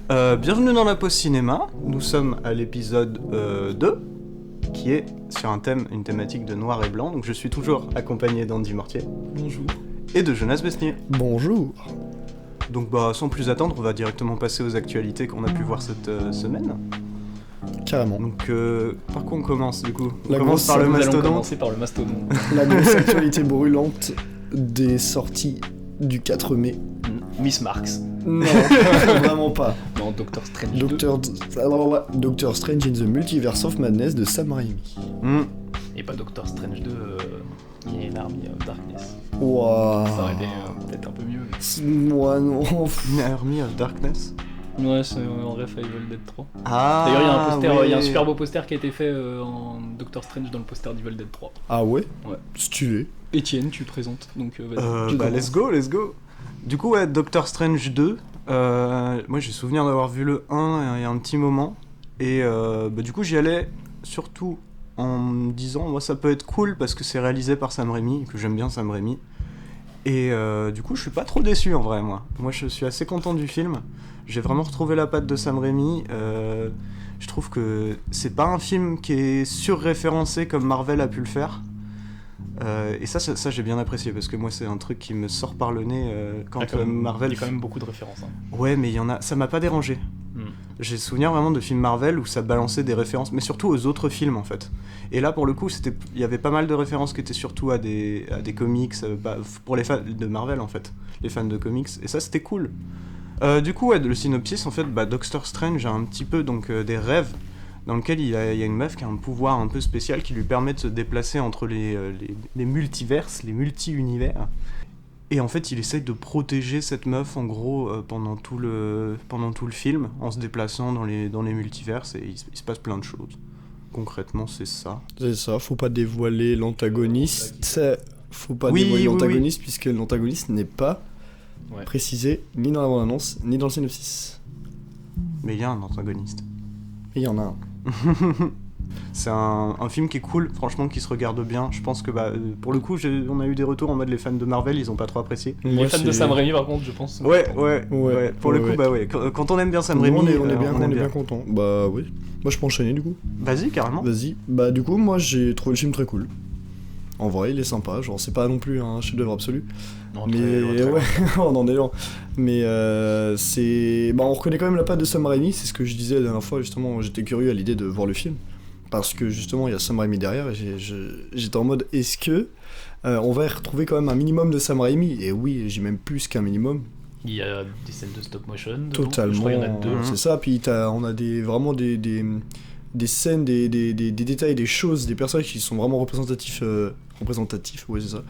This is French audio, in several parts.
Bienvenue dans la pause cinéma, nous sommes à l'épisode 2, qui est sur une thématique de noir et blanc, donc je suis toujours accompagné d'Andy Mortier. Bonjour. Et de Jonas Besnier. Bonjour. Donc sans plus attendre, on va directement passer aux actualités qu'on a pu voir cette semaine. Carrément. Donc par quoi on commence du coup? Nous allons commencer par le mastodonte. La grosse actualité brûlante des sorties du 4 mai. Miss Marks. Non, vraiment pas. Non, Doctor Strange 2. Doctor Strange in the Multiverse of Madness de Sam Raimi. Et pas Doctor Strange 2 qui est l'Army of Darkness. Waouh. Ça aurait été peut-être un peu mieux. Moi non. Army of Darkness. Ouais, c'est en ref à Evil Dead 3. Ah. D'ailleurs, il y a un poster, oui. il y a un super beau poster qui a été fait en Doctor Strange dans le poster d'Evil Dead 3. Ah ouais? Ouais. Stylé. Étienne, tu présentes, donc vas-y. Let's go. Du coup, ouais, Doctor Strange 2, moi j'ai souvenir d'avoir vu le 1 il y a un petit moment, et du coup j'y allais surtout en me disant, moi ça peut être cool parce que c'est réalisé par Sam Raimi, et que j'aime bien Sam Raimi, et du coup je suis pas trop déçu en vrai, moi je suis assez content du film, j'ai vraiment retrouvé la patte de Sam Raimi, je trouve que c'est pas un film qui est surréférencé comme Marvel a pu le faire. Et ça j'ai bien apprécié parce que moi c'est un truc qui me sort par le nez quand Marvel. Il y a quand même beaucoup de références. Ouais, mais ça m'a pas dérangé. J'ai souvenir vraiment de films Marvel où ça balançait des références, mais surtout aux autres films en fait. Et là pour le coup il y avait pas mal de références qui étaient surtout à des comics, pour les fans de Marvel en fait, les fans de comics. Et ça c'était cool. Du coup ouais, le synopsis en fait, Doctor Strange a un petit peu donc des rêves dans lequel il y a une meuf qui a un pouvoir un peu spécial qui lui permet de se déplacer entre les multiverses, les multi-univers. Et en fait, il essaye de protéger cette meuf, en gros, pendant tout le film, en se déplaçant dans les multiverses, et il se passe plein de choses. Concrètement, c'est ça. C'est ça, faut pas dévoiler l'antagoniste. L'antagoniste, puisque l'antagoniste n'est pas précisé ni dans la bande-annonce, ni dans le synopsis. Mais il y a un antagoniste. Et il y en a un. C'est un film qui est cool, franchement, qui se regarde bien. Je pense que pour le coup, on a eu des retours en mode les fans de Marvel, ils ont pas trop apprécié. Les fans de Sam Raimi, par contre, je pense. Ouais. Pour le coup, quand on aime bien Sam Raimi, on est bien content. Bah oui. Moi, je peux enchaîner du coup. Vas-y, carrément. Vas-y. Bah du coup, moi, j'ai trouvé le film très cool. En vrai, il est sympa. Genre, c'est pas non plus un chef-d'œuvre absolu. Non, mais ouais, on en est loin. Mais on reconnaît quand même la patte de Sam Raimi. C'est ce que je disais la dernière fois. Justement, j'étais curieux à l'idée de voir le film. Parce que justement il y a Sam Raimi derrière et j'étais en mode est-ce que on va y retrouver quand même un minimum de Sam Raimi, et oui, j'ai même plus qu'un minimum. Il y a des scènes de stop motion totalement, je crois qu'il y en a 2. C'est ça, puis on a vraiment des scènes, des détails, des choses, des personnages qui sont vraiment représentatifs, ouais c'est ça,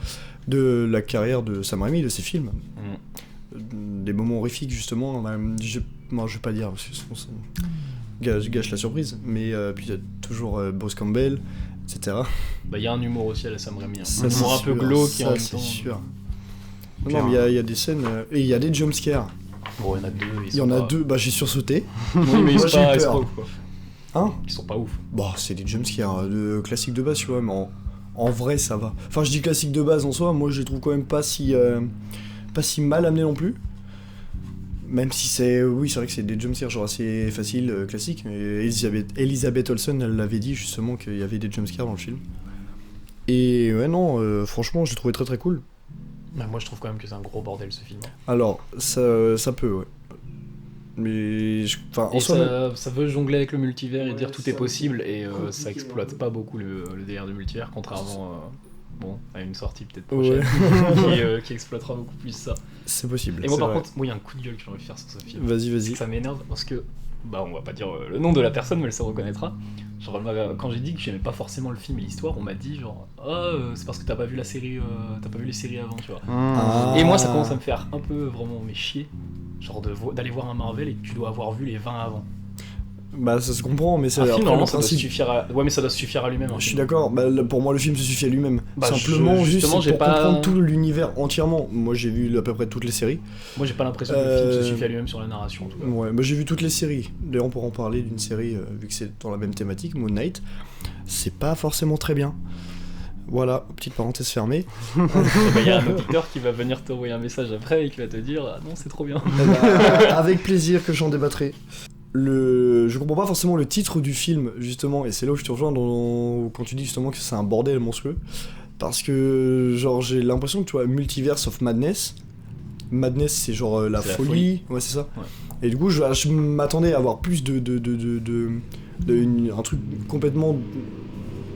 de la carrière de Sam Raimi, de ses films. Des moments horrifiques justement, je vais pas dire parce que gâche la surprise, mais puis il y a toujours Bruce Campbell, etc. Il y a un humour aussi à la Sam Raimi, un humour un peu glauque en même temps. C'est sûr. Non, mais il y a des scènes, et il y a des jumpscares. Bon, il y en a 2. Il y en a 2, j'ai sursauté. Oui, mais ils sont pas ouf, quoi. Hein? Ils sont pas ouf. C'est des jumpscares classiques de base, tu vois, mais en vrai ça va. Enfin, je dis classique de base en soi, moi je les trouve quand même pas si mal amenés non plus. Même si c'est vrai que c'est des jumpscares genre assez faciles, classiques, mais Elizabeth Olsen, elle l'avait dit justement qu'il y avait des jumpscares dans le film. Et ouais non, franchement, je l'ai trouvé très très cool. Moi je trouve quand même que c'est un gros bordel ce film. Alors, ça peut, ouais. Mais ça veut jongler avec le multivers et dire tout est possible, et ça exploite pas beaucoup le délire du multivers, contrairement à une sortie peut-être prochaine qui exploitera beaucoup plus ça. C'est possible. Et moi par contre, il y a un coup de gueule que j'ai envie de faire sur ce film. Vas-y. Ça m'énerve parce que, on va pas dire le nom de la personne, mais elle se reconnaîtra. Genre, quand j'ai dit que j'aimais pas forcément le film et l'histoire, on m'a dit genre c'est parce que t'as pas vu la série, t'as pas vu les séries avant, tu vois. Et moi ça commence à me faire un peu vraiment chier, genre d'aller voir un Marvel et que tu dois avoir vu les 20 avant. Ça se comprend, mais c'est un film normalement ça doit suffire à... Ouais, mais ça doit suffire à lui-même. Je suis d'accord, pour moi le film se suffit à lui-même. Simplement juste pour comprendre tout l'univers entièrement. Moi j'ai vu à peu près toutes les séries. Moi j'ai pas l'impression que le film se suffit à lui-même sur la narration en tout cas. Ouais, j'ai vu toutes les séries. D'ailleurs on pourra en parler d'une série, vu que c'est dans la même thématique, Moon Knight. C'est pas forcément très bien. Voilà, petite parenthèse fermée. Il y a un auditeur qui va venir t'envoyer un message après et qui va te dire ah non c'est trop bien. Avec plaisir que j'en débattrai. Je comprends pas forcément le titre du film justement, et c'est là où je te rejoins quand tu dis justement que c'est un bordel monstrueux. Parce que genre j'ai l'impression que tu vois Multiverse of Madness. Madness c'est genre la folie. Ouais c'est ça. Ouais. Et du coup je m'attendais à avoir plus un truc complètement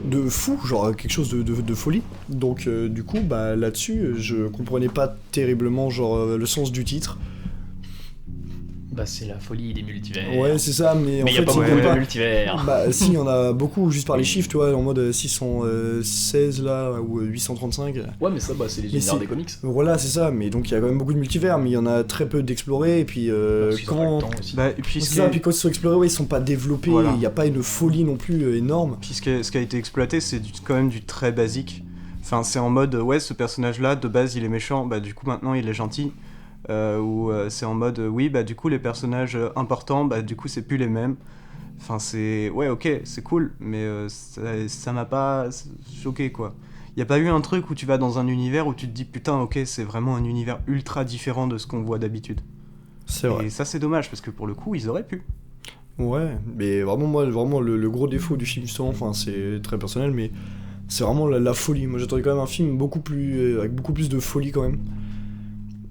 de fou, genre quelque chose de folie. Donc du coup bah là-dessus je comprenais pas terriblement genre le sens du titre. Bah c'est la folie des multivers. Ouais c'est ça, mais en fait y a pas beaucoup de multivers. Bah si, il y en a beaucoup juste par les chiffres, tu vois, en mode 616 là, ou 835. Ouais mais ça bah c'est les univers des comics. Voilà c'est ça, mais donc il y a quand même beaucoup de multivers, mais il y en a très peu d'explorés, et puis quand... Bah, et puis puis quand ils sont explorés, ouais, ils sont pas développés, il y a pas une folie non plus énorme. Puis ce qui a été exploité c'est quand même du très basique. Enfin c'est en mode, ouais ce personnage là de base il est méchant, bah du coup maintenant il est gentil. Où c'est en mode oui bah du coup les personnages importants bah du coup c'est plus les mêmes, enfin c'est ouais ok c'est cool mais ça m'a pas choqué quoi. Y a pas eu un truc où tu vas dans un univers où tu te dis putain ok c'est vraiment un univers ultra différent de ce qu'on voit d'habitude. C'est vrai. Et ça c'est dommage parce que pour le coup ils auraient pu. Ouais mais vraiment moi le gros défaut du film justement, enfin c'est très personnel mais c'est vraiment la folie. Moi j'attendais quand même un film avec beaucoup plus de folie quand même.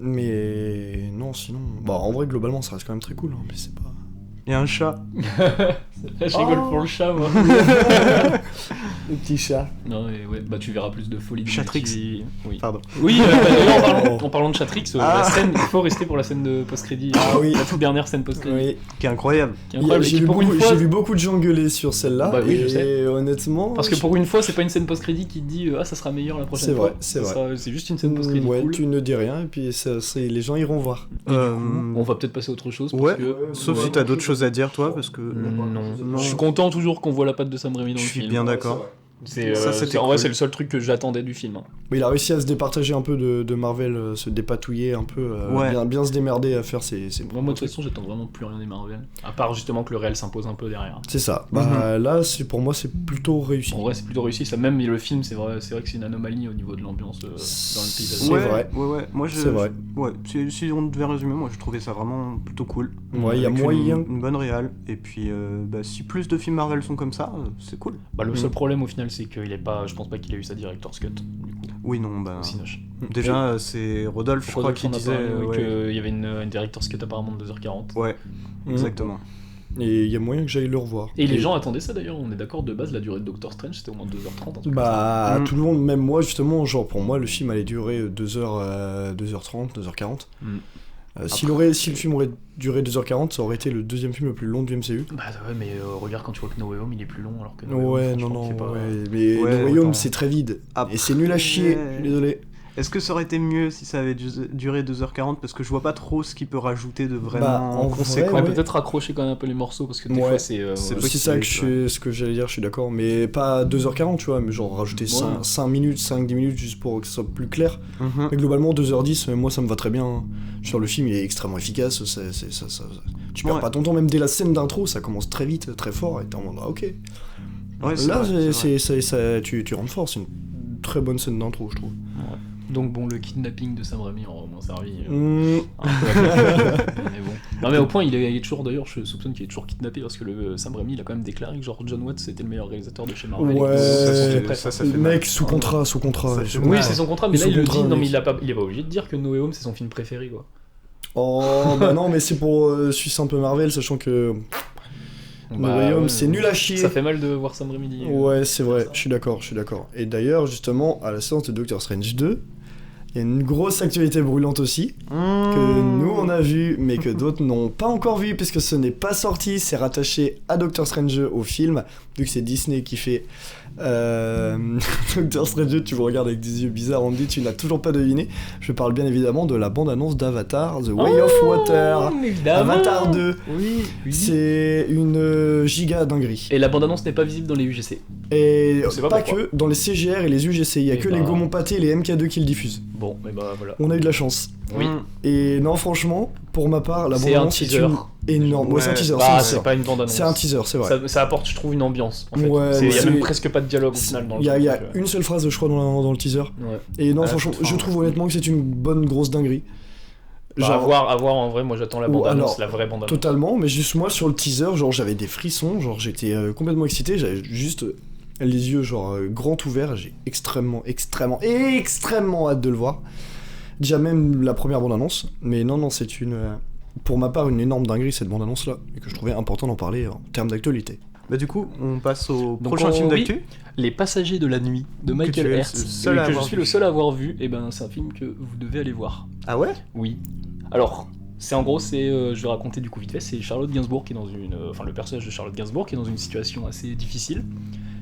Mais non, sinon... Bah, en vrai, globalement, ça reste quand même très cool, hein, mais c'est pas... Il y a un chat. Je rigole pour le chat, moi. Le petit chat. Non, mais ouais, bah tu verras plus de folie. Chatrix. Oui. Pardon. Oui, d'ailleurs, en parlant de Chatrix, la scène, il faut rester pour la scène de post-crédit. Oui. La toute dernière scène post-crédit. Oui. Qui est incroyable. J'ai vu beaucoup de gens gueuler sur celle-là, bah, oui, et je sais. honnêtement... Parce que pour une fois, c'est pas une scène post-crédit qui te dit « Ah, ça sera meilleur la prochaine fois ». C'est vrai. C'est juste une scène post-crédit ouais, cool. tu ne dis rien, et puis les gens iront voir. Et du coup, on va peut-être passer à autre chose. Parce que... Sauf si t'as d'autres choses à dire, toi, parce que... Non. Je suis content toujours qu'on voit la patte de Sam Raimi dans le film. Je suis bien d'accord. En vrai, c'est le seul truc que j'attendais du film. Mais il a réussi à se départager un peu de Marvel, se dépatouiller un peu, bien se démerder à faire ses moi de toute façon, j'attends vraiment plus rien des Marvel. À part justement que le réel s'impose un peu derrière. C'est ça. Là, pour moi, c'est plutôt réussi. En vrai, c'est plutôt réussi. Ça, même le film, c'est vrai que c'est une anomalie au niveau de l'ambiance dans le paysage. C'est vrai. Ouais. Moi, c'est vrai. Ouais, si on devait résumer, moi, je trouvais ça vraiment plutôt cool. Ouais, il y a moyen. Une bonne réal. Et puis, si plus de films Marvel sont comme ça, c'est cool. Bah, le seul problème au final, c'est qu'il est pas. Je pense pas qu'il a eu sa director's cut. Du coup. Oui, non, bah. Cinoche. Déjà, c'est Rodolphe, je crois, qui disait qu'il y avait une director's cut apparemment de 2h40. Ouais, exactement. Et il y a moyen que j'aille le revoir. Et les gens attendaient ça d'ailleurs, on est d'accord, de base la durée de Doctor Strange c'était au moins 2h30. Bah, tout le monde, même moi justement, genre pour moi le film allait durer 2h30, 2h40. Si le film aurait duré 2h40, ça aurait été le deuxième film le plus long du MCU. Bah ouais, mais regarde quand tu vois que No Way Home il est plus long alors que No Way Home, mais No Way Home c'est très vide. Et c'est nul à chier, je suis désolé. Est-ce que ça aurait été mieux si ça avait duré 2h40 parce que je vois pas trop ce qu'il peut rajouter de vraiment conséquent. Ouais, peut-être raccrocher quand même un peu les morceaux parce que des fois c'est ça ce que j'allais dire, je suis d'accord, mais pas 2h40 tu vois, mais genre rajouter 5 minutes, 5-10 minutes juste pour que ce soit plus clair. Mais globalement 2h10, moi ça me va très bien. Genre le film il est extrêmement efficace, tu perds pas ton temps, même dès la scène d'intro ça commence très vite, très fort et t'es en mode ok. Ouais, là tu rentres fort, c'est une très bonne scène d'intro je trouve. Ouais. Donc bon, le kidnapping de Sam Raimi aura au moins servi. Mais bon. Non mais au point, il est toujours, d'ailleurs, je soupçonne qu'il est toujours kidnappé parce que Sam Raimi, il a quand même déclaré que genre John Watts c'était le meilleur réalisateur de chez Marvel. Ouais, ça fait mal. Mec, sous contrat. Oui, c'est son contrat, mais là il le dit, non mais il est pas obligé de dire que No Way Home c'est son film préféré quoi. Oh bah non, mais c'est pour sucer un peu Marvel, sachant que... No Way Home, c'est nul à chier. Ça fait mal de voir Sam Raimi dire. Ouais, c'est vrai, je suis d'accord. Et d'ailleurs, justement, à la séance de Doctor Strange 2, il y a une grosse actualité brûlante aussi, que nous on a vu, mais que d'autres n'ont pas encore vu, puisque ce n'est pas sorti, c'est rattaché à Doctor Strange au film, vu que c'est Disney qui fait Doctor Strange, tu me regardes avec des yeux bizarres, on me dit tu n'as toujours pas deviné. Je parle bien évidemment de la bande-annonce d'Avatar, The Way of Water, évidemment. Avatar 2. Oui. C'est une giga dinguerie. Et la bande-annonce n'est pas visible dans les UGC. Et pas que, dans les CGR et les UGC, il y a que les Gaumont Pâté et les MK2 qui le diffusent. Bon, mais bah voilà. On a eu de la chance. Oui. Et non, franchement, Pour ma part, la C'est bande un teaser. énorme. Ouais, c'est un teaser. C'est pas une bande-annonce. C'est un teaser, c'est vrai. Ça apporte, je trouve, une ambiance. En fait. Ouais, Il y a c'est- même presque pas de dialogue au final dans le Il y a truc, une seule phrase, je crois, dans le teaser. Ouais. Et non, Ah, franchement, toute fin, je trouve ouais. honnêtement que c'est une bonne grosse dinguerie. Bah, à voir en vrai, moi j'attends la bande-annonce, alors, la vraie bande-annonce. Totalement, mais juste moi sur le teaser, genre j'avais des frissons, genre j'étais complètement excité, j'avais juste les yeux genre grands ouverts, j'ai extrêmement hâte de le voir. Déjà même la première bande-annonce, mais non, c'est pour ma part une énorme dinguerie cette bande-annonce là, et que je trouvais important d'en parler en termes d'actualité. Bah du coup, on passe au Donc, prochain film oui, d'actu. Les Passagers de la nuit de tu Michael es le Hertz, seul et à que je avoir suis vu. le seul à avoir vu, et ben c'est un film que vous devez aller voir. Ah ouais? Oui. Alors, je vais raconter du coup vite fait, c'est Charlotte Gainsbourg qui est le personnage de Charlotte Gainsbourg qui est dans une situation assez difficile,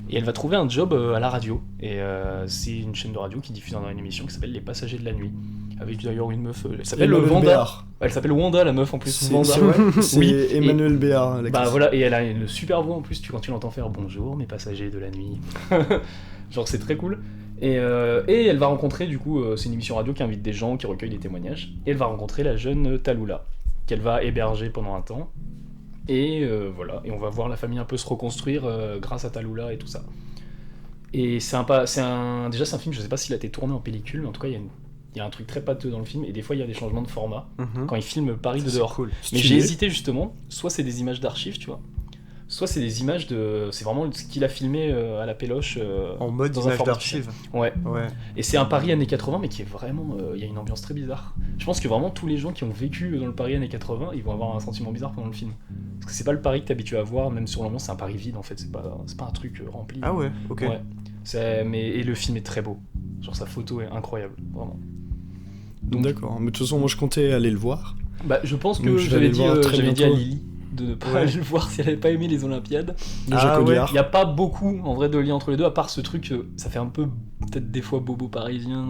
et elle va trouver un job à la radio, et c'est une chaîne de radio qui diffuse une émission qui s'appelle Les Passagers de la nuit, avec d'ailleurs une meuf, elle s'appelle Emmanuel Wanda, Béard. elle s'appelle Wanda la meuf en plus, C'est Wanda. vrai, c'est Oui, Emmanuel Béard. Bah voilà, et elle a une super voix en plus, quand tu l'entends faire bonjour mes passagers de la nuit. Genre c'est très cool. Et elle va rencontrer du coup, c'est une émission radio qui invite des gens, qui recueille des témoignages, et elle va rencontrer la jeune Tallulah, qu'elle va héberger pendant un temps. Et voilà, et on va voir la famille un peu se reconstruire grâce à Tallulah et tout ça. Et c'est un film, je sais pas s'il a été tourné en pellicule, mais en tout cas il y a un truc très pâteux dans le film, et des fois il y a des changements de format, quand ils filment Paris de Ça, c'est dehors. cool. Mais Stylé. j'ai hésité justement, soit c'est des images d'archives, tu vois, soit c'est des images c'est vraiment ce qu'il a filmé à la péloche En mode dans un image format d'archive. Ouais. Ouais. Et c'est un Paris années 80, mais qui est vraiment, il y a une ambiance très bizarre. Je pense que vraiment tous les gens qui ont vécu dans le Paris années 80, ils vont avoir un sentiment bizarre pendant le film. Parce que c'est pas le Paris que t'es habitué à voir, même sur le moment c'est un Paris vide en fait, c'est pas un truc rempli. Ah ouais, ok. Ouais. Et le film est très beau. Genre sa photo est incroyable, vraiment. Donc, D'accord, mais de toute façon moi je comptais aller le voir. bah, je pense que Donc, je vais aller j'avais le voir très dit à bientôt. Lily de ne pas Ouais. aller le voir si elle avait pas aimé les Olympiades. De Ah Jacques ouais, Audiard. Il n'y a pas beaucoup en vrai de lien entre les deux, à part ce truc, ça fait un peu peut-être des fois bobo parisien.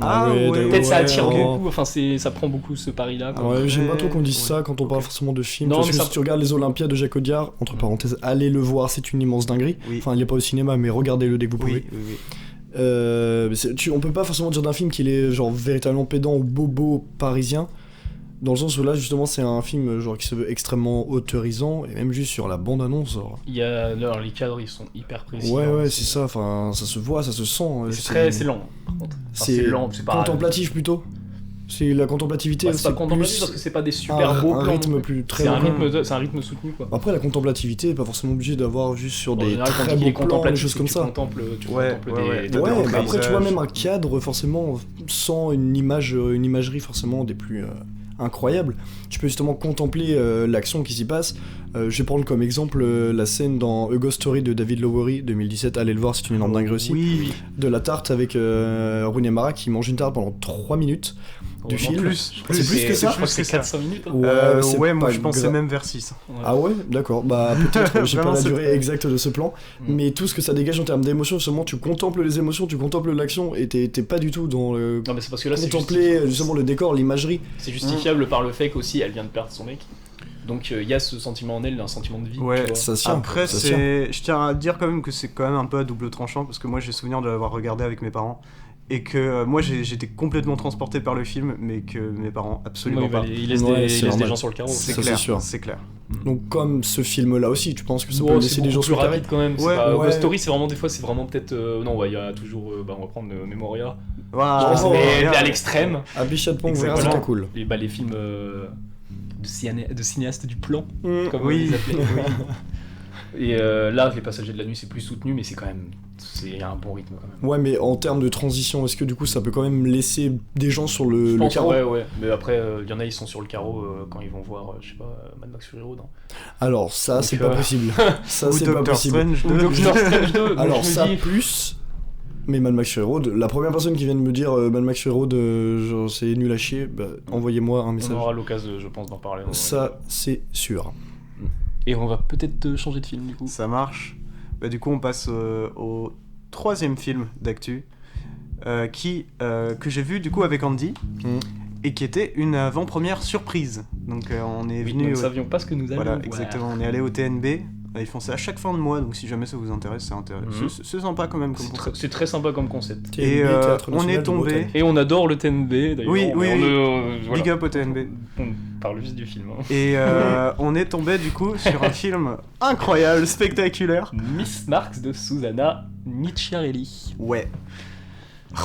Ah ouais, d'accord, Peut-être ça ouais, attire ouais. beaucoup, enfin ça prend beaucoup ce Paris-là. quoi. Ouais, j'aime pas trop qu'on dise Ouais, ça quand on parle ok. forcément de films. Non, parce mais que ça- si tu regardes les Olympiades de Jacques Audiard, entre parenthèses, allez le voir, c'est une immense dinguerie. Oui. Enfin, il est pas au cinéma, mais regardez-le dès que vous pouvez. Oui. On peut pas forcément dire d'un film qu'il est genre véritablement pédant ou bobo parisien, dans le sens où là justement c'est un film genre qui se veut extrêmement autorisant, et même juste sur la bande-annonce. Genre. Alors, les cadres ils sont hyper précis. Ouais, hein, ouais, c'est ça, enfin ça se voit, ça se sent. C'est lent, par contre. Enfin, C'est lent, c'est pas. contemplatif plutôt. C'est la contemplativité. Bah, c'est pas contemplatif plus parce que c'est pas des super beaux un plans. rythme non plus plus. très C'est un long. rythme soutenu quoi. Après, la contemplativité est pas forcément obligé d'avoir juste sur En des général, quand très il est beaux plans, des contemplatif, choses c'est comme que ça. tu contemples Ouais, des. ouais. des Ouais, grands mais après, tu vois, paysages. même un cadre, forcément, sans une imagerie forcément des plus incroyables, tu peux justement contempler l'action qui s'y passe. Je vais prendre comme exemple la scène dans A Ghost Story de David Lowery, 2017, allez le voir, c'est une énorme dinguerie aussi. Oui. De la tarte avec Rooney Mara qui mange une tarte pendant 3 minutes du En film. plus, C'est plus que ça. Je crois que c'est 4-5 minutes. hein. Ouais, c'est ouais, moi pas je pensais grave. même vers 6. Ouais. Ah ouais, d'accord, bah peut-être, j'ai pas Vraiment, la c'est durée très- exacte de ce plan, Mm. mais tout ce que ça dégage en termes d'émotion, justement, tu contemples les émotions, tu contemples l'action, et t'es pas du tout dans le... Non mais c'est parce que là c'est contempler justement le décor, l'imagerie. C'est justifiable par le fait qu'aussi elle vient de perdre son mec. Donc il y a ce sentiment en elle, un sentiment de vie. Ouais, tu vois. Ça se tient. Après, ça se tient. je tiens à dire quand même que c'est quand même un peu à double tranchant parce que moi j'ai souvenir de l'avoir regardé avec mes parents et que moi j'étais complètement transporté par le film, mais que mes parents absolument Ouais, pas. il laisse, Ouais, des, c'est il laisse des normal. gens sur le carreau. C'est Ça, clair, c'est sûr. c'est clair. Donc comme ce film-là aussi, tu penses que ça Bon, peut c'est laisser des gens beaucoup sur plus le carré. rapide quand même. Ouais, Ghost ouais. Story, c'est vraiment des fois, c'est vraiment peut-être. Non, il y a toujours. On va prendre Memoria. Voilà, Oh, mais regarde. à l'extrême. À Bichat-Pong, verra, Exactement. c'était cool. Les films de cinéastes du plan, comme on Oui. les appelait. Et là, Les Passagers de la nuit, c'est plus soutenu, mais c'est quand même. Il y a un bon rythme quand même. Ouais, mais en termes de transition, est-ce que du coup ça peut quand même laisser des gens sur Je le pense, carreau? ouais. Mais après, il y en a, ils sont sur le carreau quand ils vont voir, je sais pas, Mad Max Fury Road. Hein. Alors ça, Donc, c'est pas possible. Ça, Ou c'est pas Doctor possible. Strange Ou 2. Doctor Strange 2. donc Alors je me ça dis, plus, mais Mad Max Fury Road, la première personne qui vient de me dire Mad Max Fury Road, genre c'est nul à chier, bah, envoyez-moi un on message. aura l'occasion, je pense, d'en parler. Ça, c'est sûr. Et on va peut-être changer de film du coup. Ça marche. Bah, du coup, on passe au troisième film d'actu que j'ai vu du coup avec Andy Mm. et qui était une avant-première surprise. Donc on est Oui, venu. nous ne savions pas ce que nous allions Voilà, voir. exactement. On est allé au TNB. Ils font ça à chaque fin de mois, donc si jamais ça vous intéresse, c'est intéressant. Mhm. C'est sympa quand même comme C'est concept. c'est très sympa comme concept. Et Théâtre on National est de tombé. Bretagne. Et on adore le TNB d'ailleurs. Oui, mais oui, on oui. voilà. Big up au TNB. parle juste du film. Hein. Et on est tombé du coup sur un film incroyable, spectaculaire. Miss Marx de Susanna Nicciarelli. Ouais.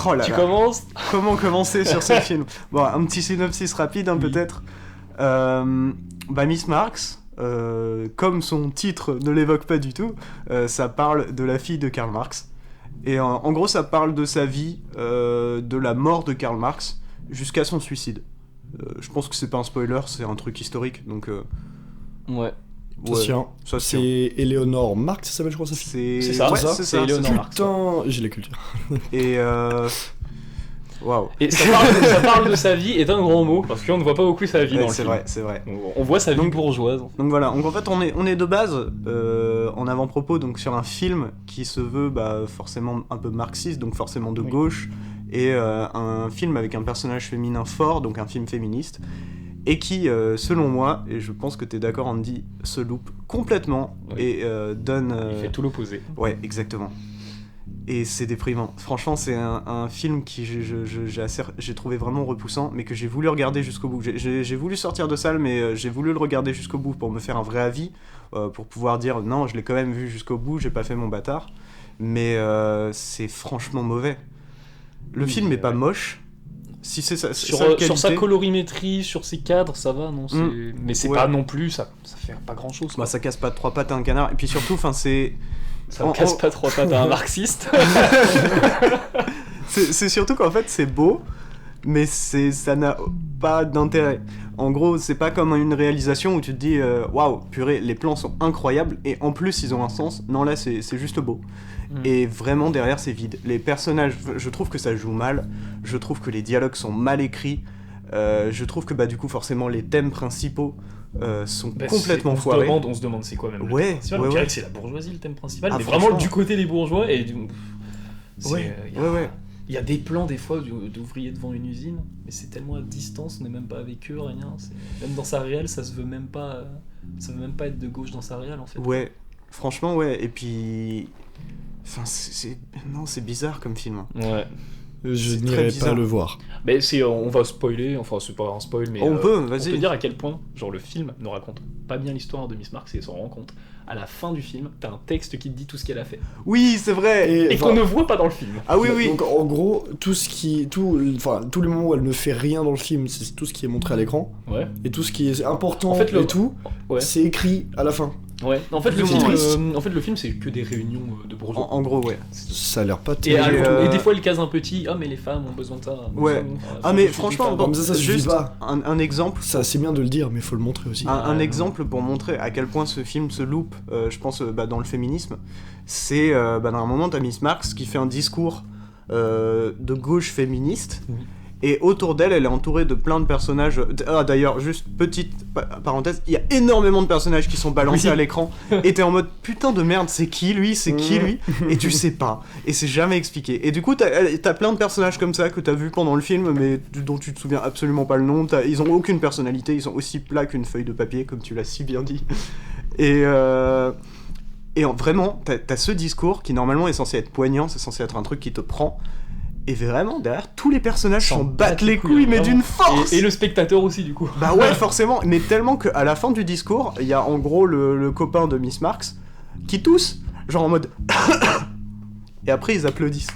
Oh là Tu là. commences. Comment commencer sur ce film? Bon, un petit synopsis rapide, hein, Oui. peut-être. Miss Marx, comme son titre ne l'évoque pas du tout, ça parle de la fille de Karl Marx. Et en gros, ça parle de sa vie, de la mort de Karl Marx jusqu'à son suicide. Je pense que c'est pas un spoiler, c'est un truc historique, donc... Ouais. Ça se tient. ça se tient. C'est Éléonore Marx, ça s'appelle, je crois, sa fille. C'est ça, ouais, c'est ça, c'est c'est ça. Éléonore Marx. Putain, j'ai la culture. Et waouh. Et ça parle de sa vie est un grand mot, parce qu'on ne voit pas beaucoup sa vie Ouais, dans le c'est film. vrai, c'est vrai. On voit sa vie Donc- bourgeoise. Donc voilà, donc en fait on est de base en avant-propos donc sur un film qui se veut forcément un peu marxiste, donc forcément de Oui. gauche, et un film avec un personnage féminin fort, donc un film féministe, et qui, selon moi, et je pense que t'es d'accord Andy, se loupe complètement Oui. et donne... Il fait tout l'opposé. Ouais, exactement. Et c'est déprimant. Franchement, c'est un film qui j'ai trouvé vraiment repoussant, mais que j'ai voulu regarder jusqu'au bout. J'ai voulu sortir de salle, mais j'ai voulu le regarder jusqu'au bout pour me faire un vrai avis, pour pouvoir dire non, je l'ai quand même vu jusqu'au bout, j'ai pas fait mon bâtard. Mais c'est franchement mauvais. Le Oui, film est pas ouais. moche. Si c'est sa Sur qualité. sa colorimétrie, sur ses cadres, ça va, non mais c'est Ouais. pas non plus, ça fait pas grand chose. Bah, ça casse pas trois pattes à un canard. Et puis surtout, c'est. Ça casse pas trois pattes à un marxiste. C'est surtout qu'en fait c'est beau, mais ça n'a pas d'intérêt. En gros, c'est pas comme une réalisation où tu te dis waouh, purée, les plans sont incroyables et en plus ils ont un sens. Non, là c'est juste beau. Et vraiment derrière c'est vide. Les personnages, je trouve que ça joue mal. Je trouve que les dialogues sont mal écrits. Je trouve que du coup forcément les thèmes principaux sont complètement foirés. On se demande c'est quoi même le Ouais, thème principal. ouais, On dirait ouais. que c'est la bourgeoisie le thème principal, Ah, mais vraiment franchement. du côté des bourgeois et Ouais, ouais. Il y a des plans des fois d'ouvriers devant une usine, mais c'est tellement à distance, on n'est même pas avec eux, rien. Même dans sa réelle, ça veut même pas être de gauche dans sa réelle en fait. Ouais, franchement ouais. Et puis, enfin non, c'est bizarre comme film. Ouais. Je C'est très n'irai bizarre. pas le voir. Mais on va spoiler, enfin c'est pas un spoil, mais On peut, on vas-y. peut dire à quel point, genre le film ne raconte pas bien l'histoire de Miss Marx et s'en rend compte. À la fin du film, t'as un texte qui te dit tout ce qu'elle a fait. Oui, c'est vrai. Et qu'on ne voit pas dans le film. Ah oui, oui. Donc en gros, tous les moments où elle ne fait rien dans le film, c'est tout ce qui est montré à l'écran. Ouais. Et tout ce qui est important En fait, et tout, Ouais. c'est écrit à la fin. Ouais. En fait, Plus ou moins. en fait, le film, c'est que des réunions de bourgeois. En gros, ouais. Ça a l'air pas Et, terrible. Et, et des fois, il case un petit. Ah, mais les femmes ont besoin de ça. Ouais. Ah, mais franchement, Comme ça suffit juste pas. un exemple. C'est bien de le dire, mais faut le montrer aussi. Un exemple pour montrer à quel point ce film se loupe, je pense, dans le féminisme, c'est dans un moment, t'as Miss Marx qui fait un discours de gauche féministe, Oui. et autour d'elle, elle est entourée de plein de personnages. Ah, d'ailleurs, juste petite parenthèse, il y a énormément de personnages qui sont balancés Oui. à l'écran, et t'es en mode putain de merde, c'est qui lui, et tu sais pas, et c'est jamais expliqué. Et du coup, t'as plein de personnages comme ça que t'as vu pendant le film, mais dont tu te souviens absolument pas le nom. Ils ont aucune personnalité, ils sont aussi plats qu'une feuille de papier, comme tu l'as si bien dit. Et vraiment, t'as ce discours qui normalement est censé être poignant, c'est censé être un truc qui te prend. Et vraiment, derrière, tous les personnages s'en battent les couilles, mais d'une force. Et le spectateur aussi, du coup. Bah ouais, forcément, mais tellement qu'à la fin du discours, il y a en gros le copain de Miss Marx qui tousse, genre en mode... Et après, ils applaudissent.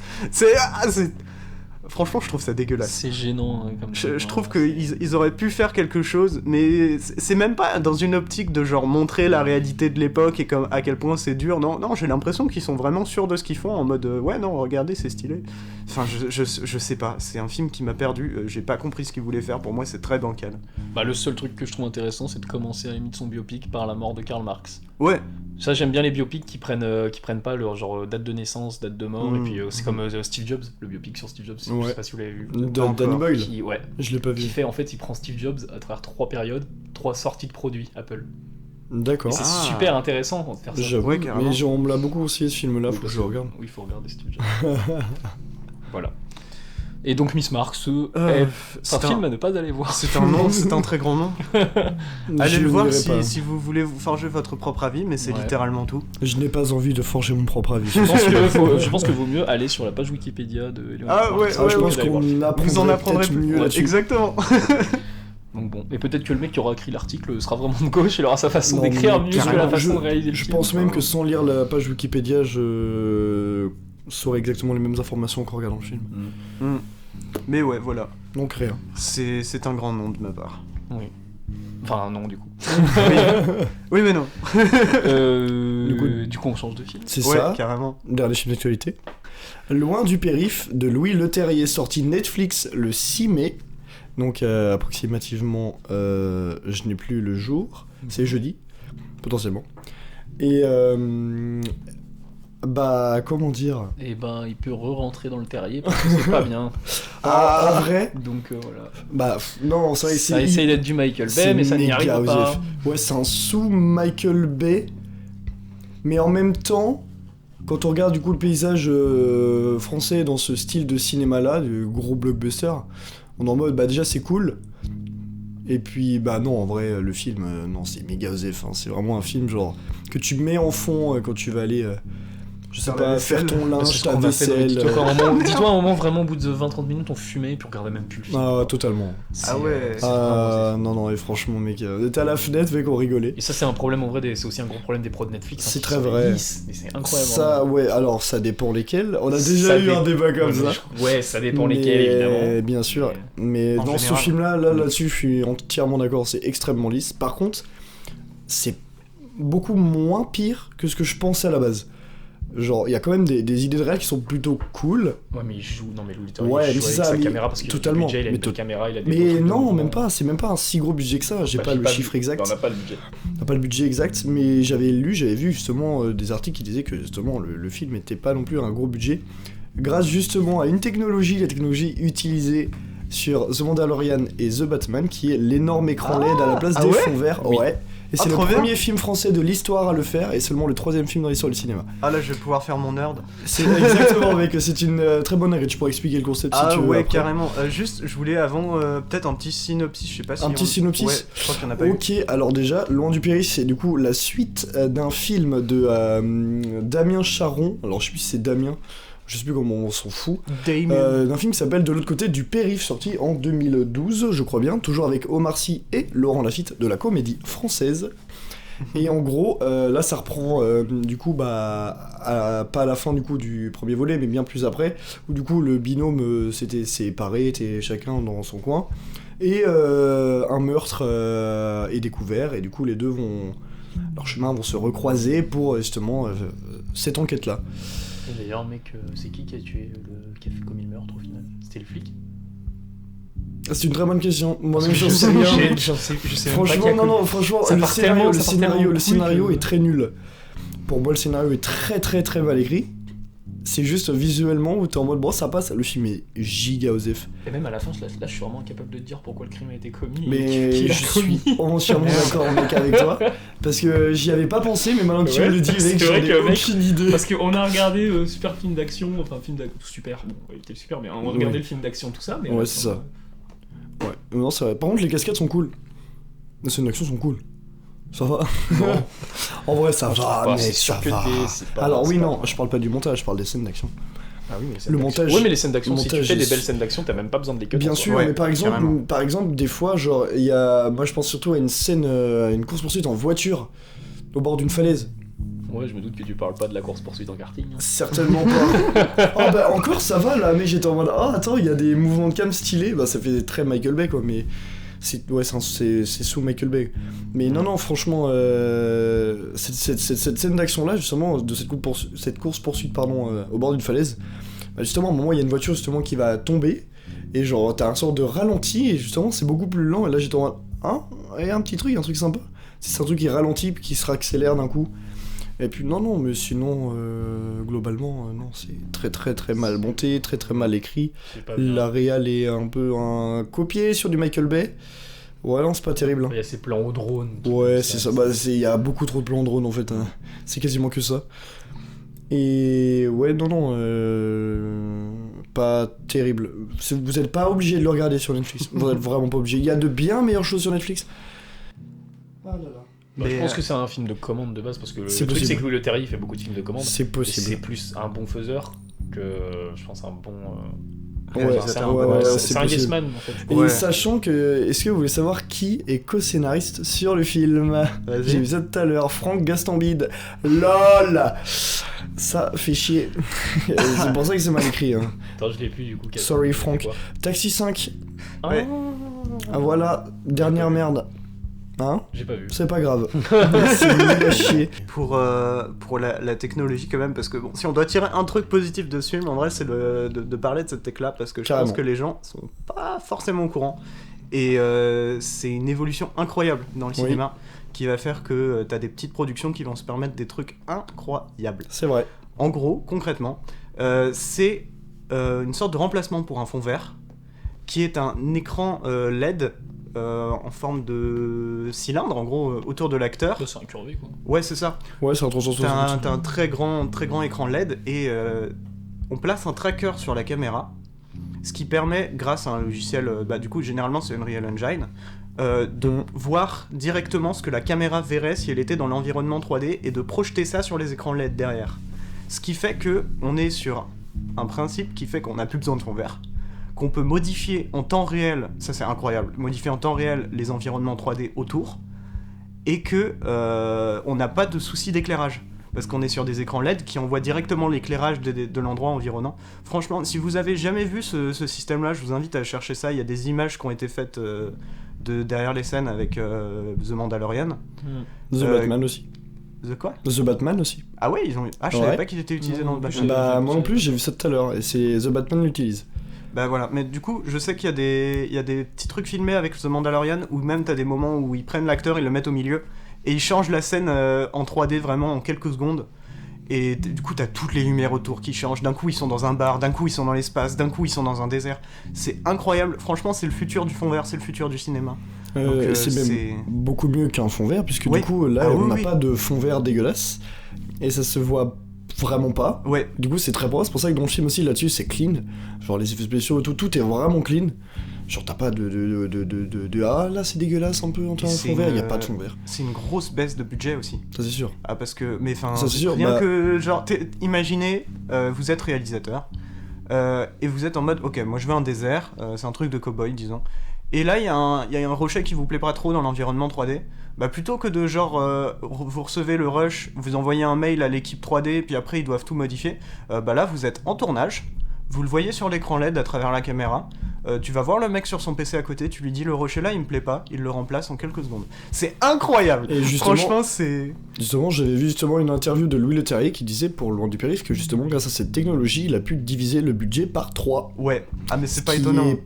Franchement, je trouve ça dégueulasse. C'est gênant. Comme Je trouve qu'ils auraient pu faire quelque chose, mais c'est même pas dans une optique de genre montrer la réalité de l'époque et à quel point c'est dur. Non, j'ai l'impression qu'ils sont vraiment sûrs de ce qu'ils font, en mode ouais, non, regardez, c'est stylé. Enfin, je sais pas, c'est un film qui m'a perdu, j'ai pas compris ce qu'il voulait faire, pour moi c'est très bancal. Bah, le seul truc que je trouve intéressant, c'est de commencer à limite son biopic par la mort de Karl Marx. Ouais, Ça, j'aime bien les biopics qui prennent pas leur genre date de naissance, date de mort, et puis c'est comme Steve Jobs, le biopic sur Steve Jobs, je Ouais. sais pas si vous l'avez vu. Danny Boyle. Ouais. Je l'ai pas vu. Qui fait, en fait, il prend Steve Jobs à travers 3 périodes, 3 sorties de produits Apple. Et D'accord. c'est Ah. super intéressant de faire ça. J'avoue, Ouais, carrément. mais on me l'a beaucoup conseillé ce film-là, faut que je le regarde. Oui, il faut regarder Steve Jobs. Voilà. Et donc Miss Marx, c'est un film à ne pas aller voir. c'est un nom, c'est un très grand nom. Allez Je le voir n'irai pas. si vous voulez vous forger votre propre avis, mais c'est Ouais. littéralement tout. Je n'ai pas envie de forger mon propre avis. Je pense que vaut mieux aller sur la page Wikipédia de Éléonore Ah, ouais, Marx. Ah, je ouais, pense D'aller voir qu'on le film. Vous en apprendrait apprendrez peut-être plus. mieux là-dessus. Exactement. Donc bon, et peut-être que le mec qui aura écrit l'article sera vraiment de gauche, il aura sa façon Non, d'écrire mais mieux que la carrément, façon de réaliser le Je film. pense même que sans lire la page Wikipédia, je saurais exactement les mêmes informations qu'en regardant le film. Mais ouais, voilà. Donc rien. C'est un grand nom de ma part. Oui. Enfin, non, du coup. Oui, mais non. Du coup, on change de film. C'est Ouais, ça. carrément. Dernier film d'actualité. Loin du périph' de Louis Leterrier, sorti Netflix le 6 mai. Donc approximativement, je n'ai plus le jour. C'est jeudi, potentiellement. Et bah, comment dire. Et ben, il peut re-rentrer dans le terrier parce que c'est pas bien. En vrai, Donc voilà. bah non, c'est vrai que Ça essaye d'être du Michael Bay, mais ça n'y méga arrive pas. osef. Ouais, c'est un sous Michael Bay, mais en même temps, quand on regarde du coup le paysage français dans ce style de cinéma-là, de gros blockbuster, on est en mode bah déjà c'est cool. Et puis bah non, en vrai le film, non c'est méga osef. Hein. C'est vraiment un film genre que tu mets en fond quand tu vas aller. Je sais Faire la pas, vaisselle. faire ton Bah, linge, c'est ce ta qu'on a fait dans les vaisselle. TikTok. Dis-toi un moment vraiment au bout de 20-30 minutes on fumait et puis on regardait même plus le film. Ah, totalement. C'est, Ah ouais. c'est vraiment osef. Non, et franchement, mec, on était à la fenêtre, mec, on rigolait. Et ça c'est un problème en vrai, c'est aussi un gros problème des prods Netflix. C'est qui très sont vrai. lisses, mais c'est incroyable. Ça, hein. ouais, alors ça dépend lesquels. On a déjà Ça eu un dé- débat comme Ouais, ça. Ouais, ça dépend lesquels évidemment. Bien sûr. Mais En dans ce général. film-là, là-dessus, je suis entièrement d'accord, c'est extrêmement lisse. Par contre, c'est beaucoup moins pire que ce que je pensais à la base. Genre, il y a quand même des idées de réel qui sont plutôt cool. Ouais, mais il joue, non mais Louis Ouais, il mais joue c'est avec ça, sa mais caméra parce qu'il a du totalement, budget, il a mais une belle caméra, il a des beaux Mais trucs de non, mouvement. même pas, c'est même pas un si gros budget que ça, j'ai Bah, pas le chiffre exact. On n'a pas le budget. On n'a pas le budget exact, mais j'avais vu justement des articles qui disaient que justement le film n'était pas non plus un gros budget, grâce justement à une technologie, la technologie utilisée sur The Mandalorian et The Batman, qui est l'énorme écran LED à la place des ouais fonds verts. Oui. Ouais. Et c'est le trop bien. premier film français de l'histoire à le faire, et seulement le 3e film dans l'histoire du cinéma. Ah là, je vais pouvoir faire mon nerd. C'est exactement, mec, c'est une très bonne règle. Tu pourrais expliquer le concept si Ah tu veux. ouais, après. carrément. Juste, je voulais avant peut-être un petit synopsis, je sais pas si... Un petit synopsis. Ouais, je crois qu'il y en a pas eu. Ok, alors déjà, Loin du périph', c'est du coup la suite d'un film de Damien Charon. Alors je sais plus si c'est Damien, je sais plus comment on s'en fout. D'un film qui s'appelle De l'autre côté du périph', sorti en 2012, je crois bien, toujours avec Omar Sy et Laurent Lafitte de la comédie française. Et en gros, là ça reprend du coup pas à la fin du coup du premier volet, mais bien plus après, où du coup le binôme s'était séparé, était chacun dans son coin, et un meurtre est découvert, et du coup les deux leurs chemins vont se recroiser pour justement cette enquête-là. Et d'ailleurs, mec, c'est qui a tué qui a fait commis le meurtre au final? C'était le flic? C'est une très bonne question. Moi-même, Parce que j'en sais rien. je sais même pas Franchement, qui a non, franchement, Ça le part scénario, tellement- le ça part scénario, tellement le en couille scénario que- est très nul. Pour moi, le scénario est très très très mal écrit. C'est juste visuellement où t'es en mode bon, ça passe. Le film est giga osef. Et même à la fin, là, je suis vraiment incapable de te dire pourquoi le crime a été commis. et Mais qui l'a je commis. suis entièrement d'accord, mec, avec toi. Parce que j'y avais pas pensé, mais maintenant que tu Ouais, me le dis, c'est mec, vrai j'en ai que, mec, aucune idée. Parce qu'on a regardé super film d'action, enfin film d'action, super, bon, il était super, mais on a regardé Ouais. le film d'action, tout ça, mais. Ouais, c'est ça. Ouais, non, c'est vrai. Par contre, les cascades sont cool. Les scènes d'action sont cool. Ça va. Non. En vrai, ça Je trouve va, pas, mais c'est ça surcuté, va. c'est pas- Alors c'est oui, pas- non, je parle pas du montage, je parle des scènes d'action. Ah oui, mais les scènes Le d'action. montage- Ouais, mais les scènes d'action, le si tu montage fais est- des belles scènes d'action, t'as même pas besoin de les cuts. Bien en soi. sûr, Ouais, mais carrément. par exemple, des fois, genre, il y a, moi je pense surtout à une scène, une course-poursuite en voiture, au bord d'une falaise. Ouais, je me doute que tu parles pas de la course-poursuite en karting. hein. Certainement pas. Oh bah encore ça va là, mais j'étais en mode, oh attends, il y a des mouvements de cam stylés, bah ça fait très Michael Bay quoi, mais c'est sous Michael Bay. Mais non, franchement, cette scène d'action là, justement, de cette course-poursuite, pardon, au bord d'une falaise, bah, justement, à un moment, il y a une voiture justement qui va tomber, et genre, t'as un sorte de ralenti, et justement, c'est beaucoup plus lent, et là, j'étais en mode, hein, et un petit truc sympa. C'est un truc qui ralentit, puis qui se réaccélère d'un coup. Et puis, non, mais sinon, globalement, non, c'est très, très, très mal monté, très, très mal écrit. C'est pas bien. La réal est un peu un copié sur du Michael Bay. Ouais, non, c'est pas terrible. hein. Il y a ces plans au drone. Ouais, c'est ça. Bah, il y a beaucoup trop de plans drone en fait. hein. C'est quasiment que ça. Et ouais, non, pas terrible. Vous êtes pas obligé de le regarder sur Netflix. Vous êtes vraiment pas obligé. Il y a de bien meilleures choses sur Netflix. Ah là là. Bah, je Mais, pense que c'est un film de commande de base parce que le C'est truc possible. c'est que Louis Leterrier il fait beaucoup de films de commande. C'est Et possible. c'est plus un bon faiseur que je pense un bon C'est un possible. Yes Man en fait. Et Ouais. sachant que, est-ce que vous voulez savoir qui est co-scénariste sur le film? Vas-y. J'ai vu ça tout à l'heure, Franck Gastambide. LOL. Ça fait chier. C'est pour ça que c'est mal écrit. Hein. Attends, je l'ai plus du coup. Sorry, C'est Franck. quoi Taxi 5. Ouais. Ah voilà, dernière merde. Hein? J'ai pas vu. C'est pas grave. C'est nul à chier. Pour la technologie quand même, parce que bon, si on doit tirer un truc positif de ce film, en vrai, c'est de parler de cette tech-là, parce que je Carrément. pense que les gens sont pas forcément au courant. Et c'est une évolution incroyable dans le Oui. cinéma, qui va faire que t'as des petites productions qui vont se permettre des trucs incroyables. C'est vrai. En gros, concrètement, c'est une sorte de remplacement pour un fond vert, qui est un écran LED en forme de cylindre, en gros, autour de l'acteur. Là, c'est incurvé quoi. Ouais, c'est ça. Ouais, c'est un 360. T'as un très grand écran LED et on place un tracker sur la caméra, ce qui permet, grâce à un logiciel, du coup, généralement c'est Unreal Engine, de voir directement ce que la caméra verrait si elle était dans l'environnement 3D et de projeter ça sur les écrans LED derrière. Ce qui fait que on est sur un principe qui fait qu'on n'a plus besoin de fond vert, qu'on peut modifier en temps réel, ça c'est incroyable, modifier en temps réel les environnements 3D autour, et que on n'a pas de souci d'éclairage, parce qu'on est sur des écrans LED qui envoient directement l'éclairage de l'endroit environnant. Franchement, si vous avez jamais vu ce système-là, je vous invite à chercher ça, il y a des images qui ont été faites de derrière les scènes avec The Mandalorian. The Batman aussi. The quoi? The Batman aussi. Ah ouais, ils ont... Ah, je savais Ouais. pas qu'il était utilisé dans le Bah, Batman. Bah, moi non plus, j'ai vu ça tout à l'heure. Et c'est The Batman l'utilise. Bah voilà, mais du coup, je sais qu'il y a des petits trucs filmés avec The Mandalorian où même t'as des moments où ils prennent l'acteur, ils le mettent au milieu et ils changent la scène en 3D vraiment en quelques secondes. Et du coup, t'as toutes les lumières autour qui changent. D'un coup, ils sont dans un bar, d'un coup, ils sont dans l'espace, d'un coup, ils sont dans un désert. C'est incroyable. Franchement, c'est le futur du fond vert, c'est le futur du cinéma. Donc, C'est même beaucoup mieux qu'un fond vert, puisque Oui. du coup, là, Ah oui, on n'a oui. pas de fond vert dégueulasse. Et ça se voit vraiment pas. Ouais, Du coup, c'est très propre. C'est pour ça que dans le film aussi, là-dessus, c'est clean. Genre, les effets spéciaux, tout est vraiment clean. Genre, t'as pas de ah là, c'est dégueulasse un peu en termes de C'est fond vert. une- Y a pas de fond vert. c'est une grosse baisse de budget aussi. Ça, c'est sûr. Ah, parce que, mais enfin, Ça, c'est sûr, rien bah- que, genre, imaginez, vous êtes réalisateur, et vous êtes en mode, ok, moi je veux un désert, c'est un truc de cow-boy, disons. Et là, il y a un rocher qui vous plaît pas trop dans l'environnement 3D. Bah, plutôt que de genre, vous recevez le rush, vous envoyez un mail à l'équipe 3D, puis après ils doivent tout modifier, bah là, vous êtes en tournage, vous le voyez sur l'écran LED à travers la caméra, tu vas voir le mec sur son PC à côté, tu lui dis le rocher là, il me plaît pas, il le remplace en quelques secondes. C'est incroyable! Et justement- Franchement, c'est... Justement, j'avais vu justement une interview de Louis Leterrier qui disait pour Loin du Périph' que justement, grâce à cette technologie, il a pu diviser le budget par 3. Ouais, ah mais c'est pas qui étonnant. est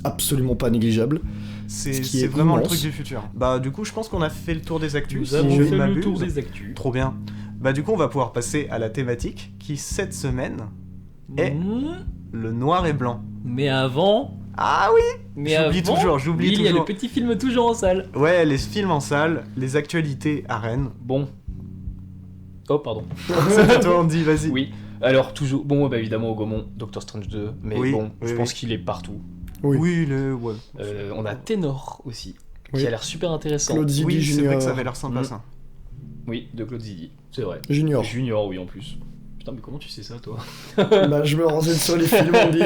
absolument pas négligeable. C'est ce qui c'est est vraiment le immense. truc du futur. Bah du coup je pense qu'on a fait le tour des actus. Nous si avons je ne fait le m'abuse. tour des actus. Trop bien. Bah du coup on va pouvoir passer à la thématique qui cette semaine est le noir et blanc. Mais avant. Ah oui. Mais J'oublie avant, toujours, j'oublie oui, il y a le toujours. petit film toujours en salle. Ouais, les films en salle, les actualités à Rennes. Bon. Oh, pardon. C'est à toi Andy, vas-y. Oui. Alors, toujours. Bon, bah évidemment, au Gaumont, Doctor Strange 2. Mais Oui, bon, oui, je pense oui. qu'il est partout. Oui. Oui, ouais. On a Ténor aussi, Oui. qui a l'air super intéressant. Claude Zidi Oui, c'est vrai Junior. que ça avait l'air sympa Mm. ça. Oui, de Claude Zidi, c'est vrai. Junior. Junior, oui, en plus. Putain, mais comment tu sais ça, toi? Bah, je me renseigne sur les films, on dit.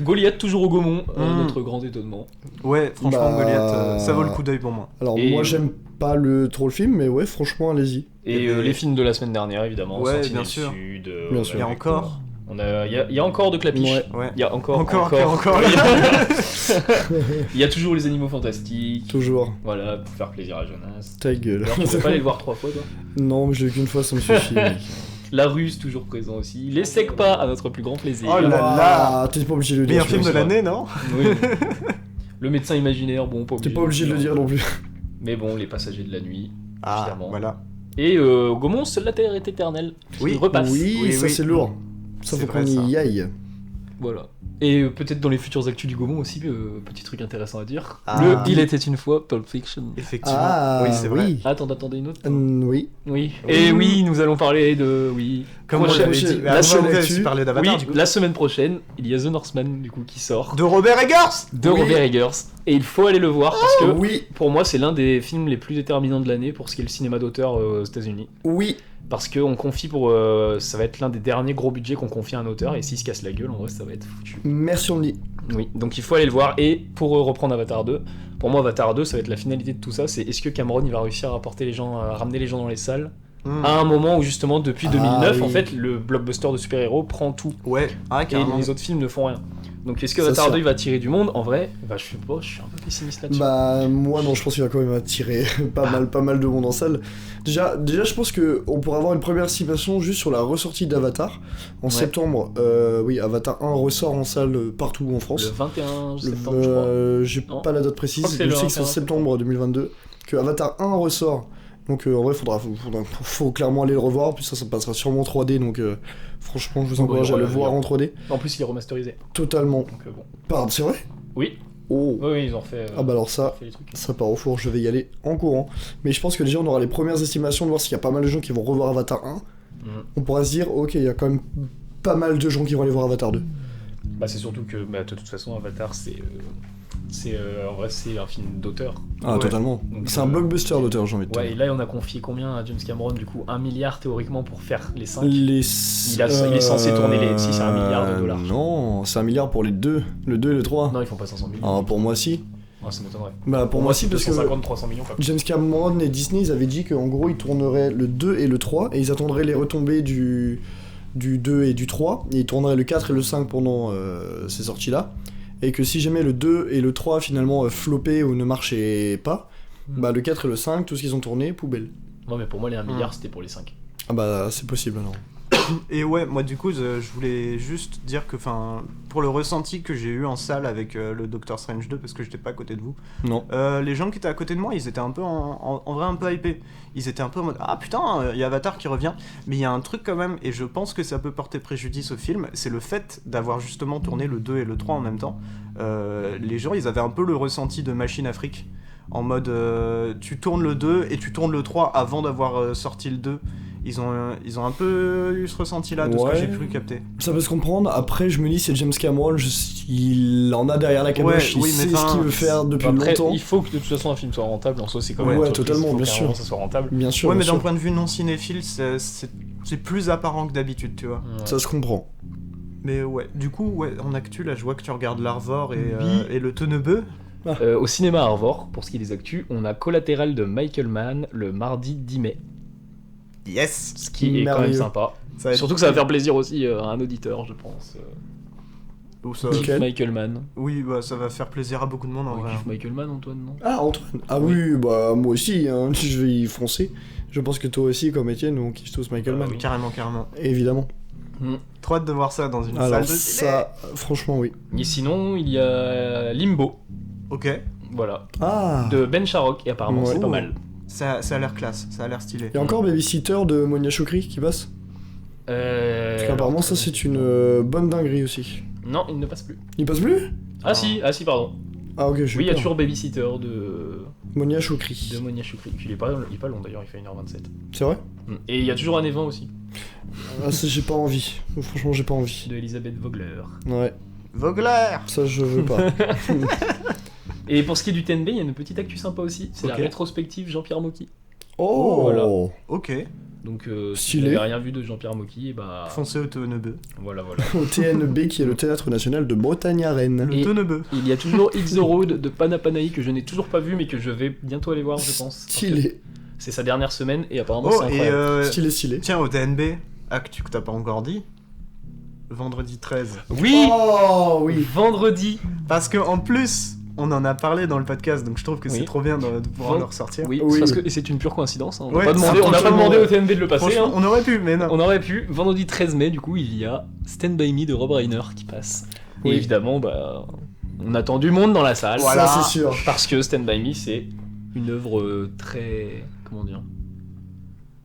Goliath, toujours au Gaumont, Mm. notre grand étonnement. Ouais, franchement Bah, Goliath, ça vaut le coup d'œil pour moi. Alors, Et- moi, j'aime pas trop le film, mais ouais, franchement, allez-y. Et Et les films de la semaine dernière, évidemment. Ouais, Sentinelle bien sûr. Sud, Bien on sûr. Il y a vu encore. Il y a encore de Clapiche. Ouais. Ouais. Il y a encore. Encore. Il y a toujours les animaux fantastiques. Toujours. Voilà, pour faire plaisir à Jonas. Ta gueule. Alors, tu peux pas aller le voir 3 fois, toi? Non, mais je l'ai vu qu'une fois, ça me suffit, mec. La Ruse, toujours présent aussi. Les Secpas, à notre plus grand plaisir. Oh là là. Ouah, t'es pas obligé de le dire. Meilleur je film de pense. l'année, non? Oui. Le médecin imaginaire, bon, pas obligé. T'es pas obligé de le dire non plus. Mais bon, les passagers de la nuit. Ah, Évidemment. voilà. Et Gaumont, seule la terre est éternelle. Oui. Il repasse. Oui, Oui, ça oui. c'est lourd. Ça C'est faut vrai, qu'on ça. y aille. Voilà. Et peut-être dans les futurs actus du Gaumont aussi, petit truc intéressant à dire. Ah. Le Il était une fois, Pulp Fiction. Effectivement. Ah, oui, c'est vrai. oui. Attendez une autre. Oui. Oui. Et oui, nous allons parler de. Oui. Comme on Prochaine- l'avait dit, la avant, chaîne on avait d'actu. aussi parlé Oui, d'Avatar. du coup. la semaine prochaine, il y a The Northman du coup qui sort. De Robert Eggers. De Oui. Robert Eggers. Et il faut aller le voir parce que Oui, pour moi c'est l'un des films les plus déterminants de l'année pour ce qui est le cinéma d'auteur aux États-Unis. oui. Parce qu'on confie pour. Ça va être l'un des derniers gros budgets qu'on confie à un auteur et s'il se casse la gueule, en vrai ça va être foutu. Merci on le dit. Oui, donc il faut aller le voir. Et pour reprendre Avatar 2, pour moi Avatar 2 ça va être la finalité de tout ça, c'est est-ce que Cameron il va réussir à porter les gens, à ramener les gens dans les salles à un moment où justement depuis 2009 oui. en fait le blockbuster de super-héros prend tout Ouais, ah, et carrément. les autres films ne font rien. Donc est-ce que Ça, Avatar c'est 2 il va attirer du monde? En vrai, bah, je sais pas, je suis un peu pessimiste là-dessus. Bah moi non, je pense qu'il va quand même attirer pas mal de monde en salle. Déjà je pense que on pourra avoir une première estimation juste sur la ressortie d'Avatar en septembre. Oui, Avatar 1 ressort en salle partout en France. Le 21 septembre je crois. J'ai Non. pas la date Je précise, crois que c'est je le sais que c'est en 21 septembre 2022 que Avatar 1 ressort. Donc en vrai faut clairement aller le revoir, puis ça passera sûrement en 3D, donc franchement je vous encourage à le voir en 3D. En plus il est remasterisé. Totalement. Donc bon. Pardon, c'est vrai? Oui. Oh. Oui, ils ont refait. Ah bah alors ils ont ça, refait les trucs. ça part au four, je vais y aller en courant. Mais je pense que déjà on aura les premières estimations de voir s'il y a pas mal de gens qui vont revoir Avatar 1. On pourra se dire, ok, il y a quand même pas mal de gens qui vont aller voir Avatar 2. Bah c'est surtout que de toute façon Avatar c'est en vrai c'est un film d'auteur. Ah Ouais. totalement. Donc, C'est un blockbuster d'auteur, j'ai envie de te Ouais, et dire. là on a confié combien à James Cameron du coup 1 milliard théoriquement pour faire les 5. Il est censé tourner les- si c'est $1 milliard. Non, c'est 1 milliard pour les deux, le 2 et le 3. Non, ils font pas 500 millions. Ah, pour moi si. Ouais, ça m'étonnerait. Bah pour moi si, parce que 250-300 millions. Quoi. James Cameron et Disney, ils avaient dit qu'en gros, ils tourneraient le 2 et le 3, et ils attendraient les retombées du 2 et du 3, et ils tourneraient le 4 et le 5 pendant ces sorties-là, et que si jamais le 2 et le 3 finalement floppaient ou ne marchaient pas, bah le 4 et le 5, tout ce qu'ils ont tourné, poubelle. Non, mais pour moi, les 1 milliard c'était pour les 5. Ah bah c'est possible alors. Et ouais, moi du coup, je voulais juste dire que, enfin, pour le ressenti que j'ai eu en salle avec le Doctor Strange 2, parce que j'étais pas à côté de vous, Non. les gens qui étaient à côté de moi, ils étaient un peu en vrai un peu hypés. Ils étaient un peu en mode ah putain, il y a Avatar qui revient. Mais il y a un truc quand même, et je pense que ça peut porter préjudice au film, c'est le fait d'avoir justement tourné le 2 et le 3 en même temps. Les gens, ils avaient un peu le ressenti de Machine Afrique. En mode tu tournes le 2 et tu tournes le 3 avant d'avoir sorti le 2. Ils ont un peu eu ce ressenti-là de ce que Ouais. j'ai pu capter. Ça peut se comprendre, après je me dis c'est James Cameron, il en a derrière la caboche, Ouais, oui, il mais sait ce enfin, qu'il veut faire depuis Après, longtemps. il faut que de toute façon un film soit rentable. En soi, c'est quand Ouais, même. ouais, entreprise, totalement, il faut bien qu'à un sûr. moment, ça soit rentable. Bien sûr, Ouais, mais bien d'un sûr. point de vue non cinéphile, c'est plus apparent que d'habitude, tu vois. Ouais. Ça se comprend. Mais ouais, du coup, ouais, en actu, là, je vois que tu regardes l'Arvor Oui. et le Tenebeu. Au cinéma Arvor, pour ce qui est des actus, on a Collatéral de Michael Mann le mardi 10 mai. Yes. Ce qui est quand même Merveilleux. sympa. Ça va être- Surtout que ça va faire plaisir aussi à un auditeur, je pense. Ou ça- Ok. Kiffe Michael Mann. Oui, bah, ça va faire plaisir à beaucoup de monde en Ouais, vrai. kiffe Michael Mann, Antoine, non? Ah Antoine. Ah oui, bah moi aussi, hein, je vais y foncer. Je pense que toi aussi, comme Étienne, on kiffe tous Michael Ah Mann. oui. Carrément. Évidemment. Trop hâte de voir ça dans une Alors salle de ciné. ça, franchement oui. Et sinon, il y a Limbo, Ok, voilà, Ah. de Ben Sharrock, et apparemment Ouais. c'est pas Oh. mal. ça a l'air classe, ça a l'air stylé. Il y a encore Babysitter de Monia Chokri qui passe. Parce qu'apparemment ça c'est une bonne dinguerie aussi. Non, il ne passe plus. Il passe plus? Ah si, pardon. Ah ok, je Oui, il y a toujours Babysitter de Monia Chokri. Monia Choukri. Il est pas long d'ailleurs, il fait 1h27. C'est vrai? Et il y a toujours un Event aussi, Ah ça j'ai pas envie. Franchement j'ai pas envie. de Elisabeth Vogler. Ouais, Vogler. ça je veux pas. Et pour ce qui est du TNB, il y a une petite actu sympa aussi, c'est Ok. la rétrospective Jean-Pierre Mocky. Oh Voilà. Ok, Donc si vous Stylé. n'avez rien vu de Jean-Pierre Mocky, et bah foncez au Tenebeu. voilà. Au TNB qui est le Théâtre National de Bretagne à Rennes. Le Et- Tenebeu. Il y a toujours Hit the Road de Panapanaï que je n'ai toujours pas vu mais que je vais bientôt aller voir, je pense. Parce que Stylé. C'est sa dernière semaine et apparemment Oh, c'est et incroyable. Stylé. tiens, au TNB, actu que t'as pas encore dit, vendredi 13. Oui, Oh oui. vendredi. Parce que en plus, on en a parlé dans le podcast, donc je trouve que Oui. c'est trop bien de pouvoir Vend- le ressortir. Oui, Oui. c'est parce que et c'est une pure coïncidence. Hein. On n'a Ouais, pas demandé, on n'a pas totalement, demandé au ouais. TNB de le passer. Franchement, Hein. on aurait pu, mais non. On aurait pu. Vendredi 13 mai, du coup, il y a Stand By Me de Rob Reiner qui passe. Oui. Et évidemment, bah, on attend du monde dans la salle. Voilà. Ça c'est sûr. Parce que Stand By Me, c'est une œuvre très. Comment dire,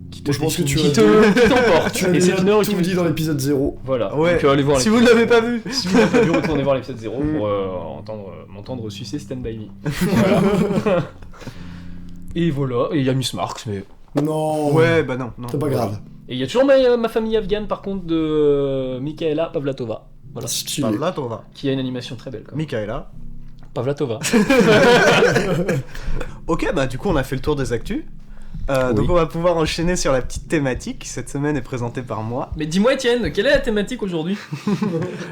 Qui Moi, je pense que tu qui as t'emporte. Tu as Et déjà c'est une œuvre qui tout dit dans l'épisode 0. Voilà. Ouais. Donc allez voir. Si vous ne l'avez pas vu. Si vous n'avez pas vu, retournez voir l'épisode 0 pour m'entendre sucer Stand By Me. Voilà. Et voilà. Et il y a Miss Marx, mais. Non. Ouais, bah non. C'est pas grave. Et il y a toujours ma famille afghane, par contre, de Mikaela Pavlatova. Voilà. Stylé. Bah, là, t'en vas. Qui a une animation très belle. Quand même. Michaela. Pavlatova. Ok, bah du coup on a fait le tour des actus. Oui. Donc on va pouvoir enchaîner sur la petite thématique qui cette semaine est présentée par moi. Mais dis-moi Étienne, quelle est la thématique aujourd'hui?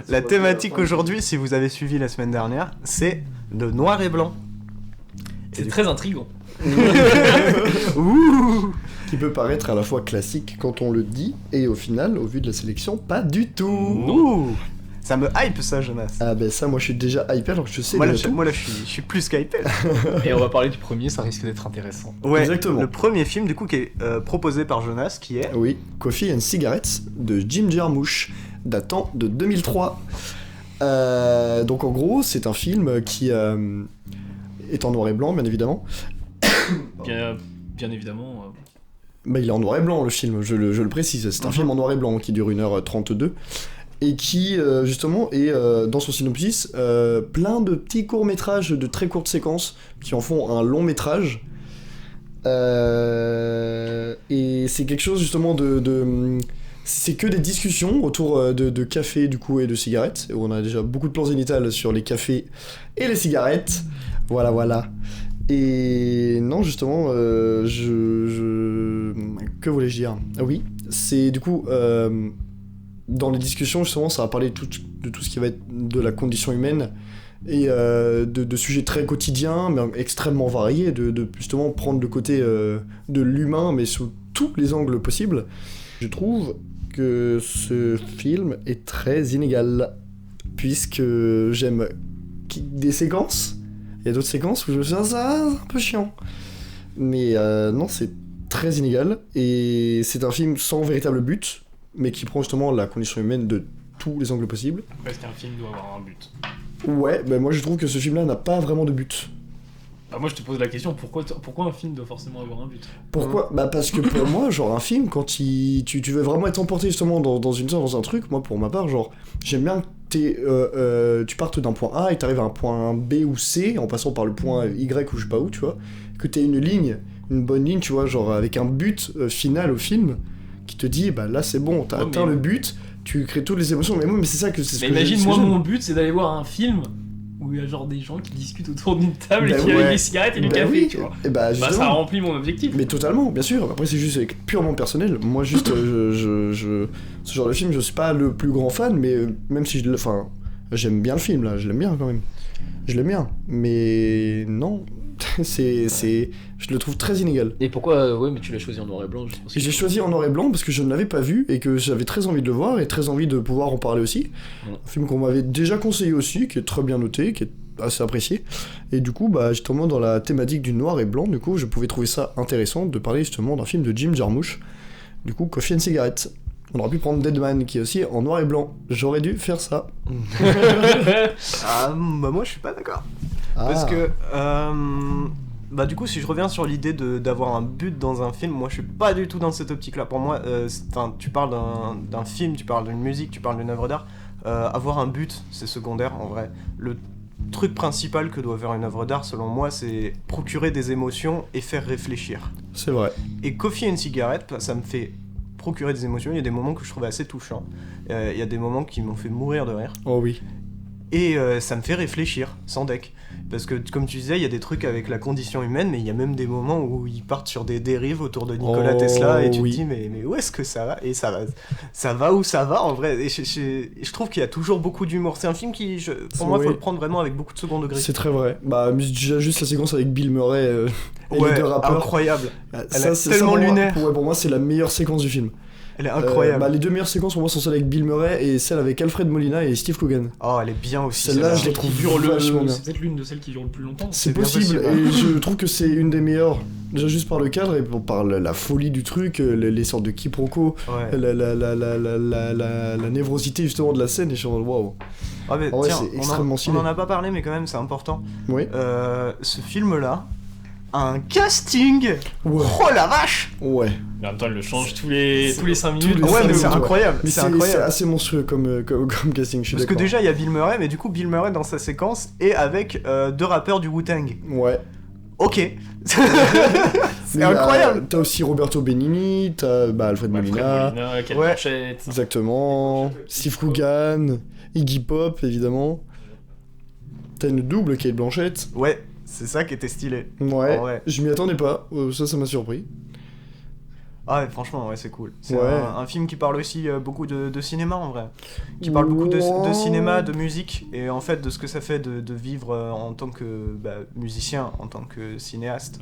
La thématique aujourd'hui, si vous avez suivi la semaine dernière, c'est le noir et blanc. C'est très intriguant. Ouh. Qui peut paraître à la fois classique quand on le dit, et au final, au vu de la sélection, pas du tout. Ouh. Ça me hype ça, Jonas. Ah ben ça, moi je suis déjà hypé alors que je sais Moi là, déjà tout. je suis plus qu'hypé. Et on va parler du premier, ça risque d'être intéressant. Ouais, Exactement. le premier film du coup qui est proposé par Jonas, qui est... Oui, Coffee and Cigarettes de Jim Jarmusch, datant de 2003. Donc en gros, c'est un film qui est en noir et blanc, bien évidemment. Bien évidemment. Bah, il est en noir et blanc le film, je le précise. C'est un film en noir et blanc qui dure 1h32 et qui justement est dans son synopsis plein de petits courts-métrages de très courtes séquences qui en font un long métrage. Et c'est quelque chose justement c'est que des discussions autour de café du coup et de cigarettes. On a déjà beaucoup de plans zénithales sur les cafés et les cigarettes. Voilà. Et non, justement, que voulais-je dire? Ah oui, c'est du coup, dans les discussions, justement, ça va parler de tout ce qui va être de la condition humaine et de sujets très quotidiens, mais extrêmement variés, de justement prendre le côté de l'humain, mais sous tous les angles possibles. Je trouve que ce film est très inégal, puisque j'aime des séquences. Il y a d'autres séquences où je me suis dit, ça, c'est un peu chiant. Mais non, c'est très inégal. Et c'est un film sans véritable but, mais qui prend justement la condition humaine de tous les angles possibles. Parce qu'un film doit avoir un but. Ouais, ben moi je trouve que ce film-là n'a pas vraiment de but. Bah moi je te pose la question, pourquoi un film doit forcément avoir un but? Pourquoi? Bah parce que pour moi, genre un film, quand tu veux vraiment être emporté justement dans un truc, moi pour ma part, genre, j'aime bien que tu partes d'un point A et t'arrives à un point B ou C, en passant par le point Y ou je sais pas où, tu vois, que t'aies une bonne ligne, tu vois, genre avec un but final au film, qui te dit, bah là c'est bon, t'as atteint le but, tu crées toutes les émotions, mais c'est ça que c'est ce mais que imagine, j'aime. moi mon but c'est d'aller voir un film où il y a genre des gens qui discutent autour d'une table et qui ouais. avec des cigarettes et du café, oui. tu vois. Et bah, Ça remplit mon objectif. Mais totalement, bien sûr. Après, c'est juste purement personnel. Moi, juste, ce genre de film, je suis pas le plus grand fan, mais même si j'aime bien le film, là, je l'aime bien quand même. Je l'aime bien. Mais non, je le trouve très inégal. Et pourquoi, mais tu l'as choisi en noir et blanc juste parce que... J'ai choisi en noir et blanc parce que je ne l'avais pas vu et que j'avais très envie de le voir et très envie de pouvoir en parler aussi. Un film qu'on m'avait déjà conseillé aussi, qui est très bien noté, qui est assez apprécié. Et du coup, bah, justement, dans la thématique du noir et blanc, du coup, je pouvais trouver ça intéressant de parler justement d'un film de Jim Jarmusch, du coup, Coffee and Cigarettes. On aurait pu prendre Deadman, qui est aussi en noir et blanc. J'aurais dû faire ça. Ah, bah moi je suis pas d'accord. Parce que, bah du coup, si je reviens sur l'idée d'avoir un but dans un film, moi je suis pas du tout dans cette optique-là. Pour moi, tu parles d'un film, tu parles d'une musique, tu parles d'une œuvre d'art. Avoir un but, c'est secondaire en vrai. Le truc principal que doit faire une œuvre d'art, selon moi, c'est procurer des émotions et faire réfléchir. C'est vrai. Et Coffee and Cigarette, ça me fait procurer des émotions. Il y a des moments que je trouvais assez touchants. Il y a des moments qui m'ont fait mourir de rire. Oh oui. Et ça me fait réfléchir, sans deck. Parce que, comme tu disais, il y a des trucs avec la condition humaine, mais il y a même des moments où ils partent sur des dérives autour de Nikola Tesla, et tu te dis, mais où est-ce que ça va? Et ça va où ça va, en vrai. Et je trouve qu'il y a toujours beaucoup d'humour. C'est un film qui, pour moi, il faut le prendre vraiment avec beaucoup de second degré. C'est très vrai. Bah, déjà, juste la séquence avec Bill Murray et les deux rappeurs. Incroyable. Elle est tellement lunaire. Pour moi, c'est la meilleure séquence du film. Elle est incroyable. Les deux meilleures séquences pour moi sont celles avec Bill Murray et celle avec Alfred Molina et Steve Coogan. Oh, elle est bien aussi. Celle-là, je les trouve vachement bien. C'est peut-être l'une de celles qui dure le plus longtemps. C'est possible, et je trouve que c'est une des meilleures. Déjà juste par le cadre et par la folie du truc, les sortes de quiproquos, la névrosité justement de la scène, et je suis en mode waouh. Ah mais tiens, c'est extrêmement stylé. On en a pas parlé, mais quand même c'est important. Oui. Ce film-là, un casting. Ouais. Oh la vache. Ouais. Mais en même temps, elle le change tous les 5 minutes. Ouais, mais c'est incroyable. Mais c'est assez monstrueux comme casting, je suis Parce que déjà, il y a Bill Murray, mais du coup, Bill Murray dans sa séquence est avec deux rappeurs du Wu-Tang. Ouais. Ok. C'est incroyable. T'as aussi Roberto Benigni, t'as Alfred Molina. Kate Blanchett. Exactement. Steve Coogan, Iggy Pop, évidemment. T'as une double Kate Blanchett. Ouais, c'est ça qui était stylé. Ouais. Je m'y attendais pas. Ça m'a surpris. Ah, ouais, franchement, ouais, c'est cool. C'est Ouais. un film qui parle aussi beaucoup de cinéma, en vrai. Qui parle beaucoup de cinéma, de musique, et en fait de ce que ça fait de vivre en tant que musicien, en tant que cinéaste,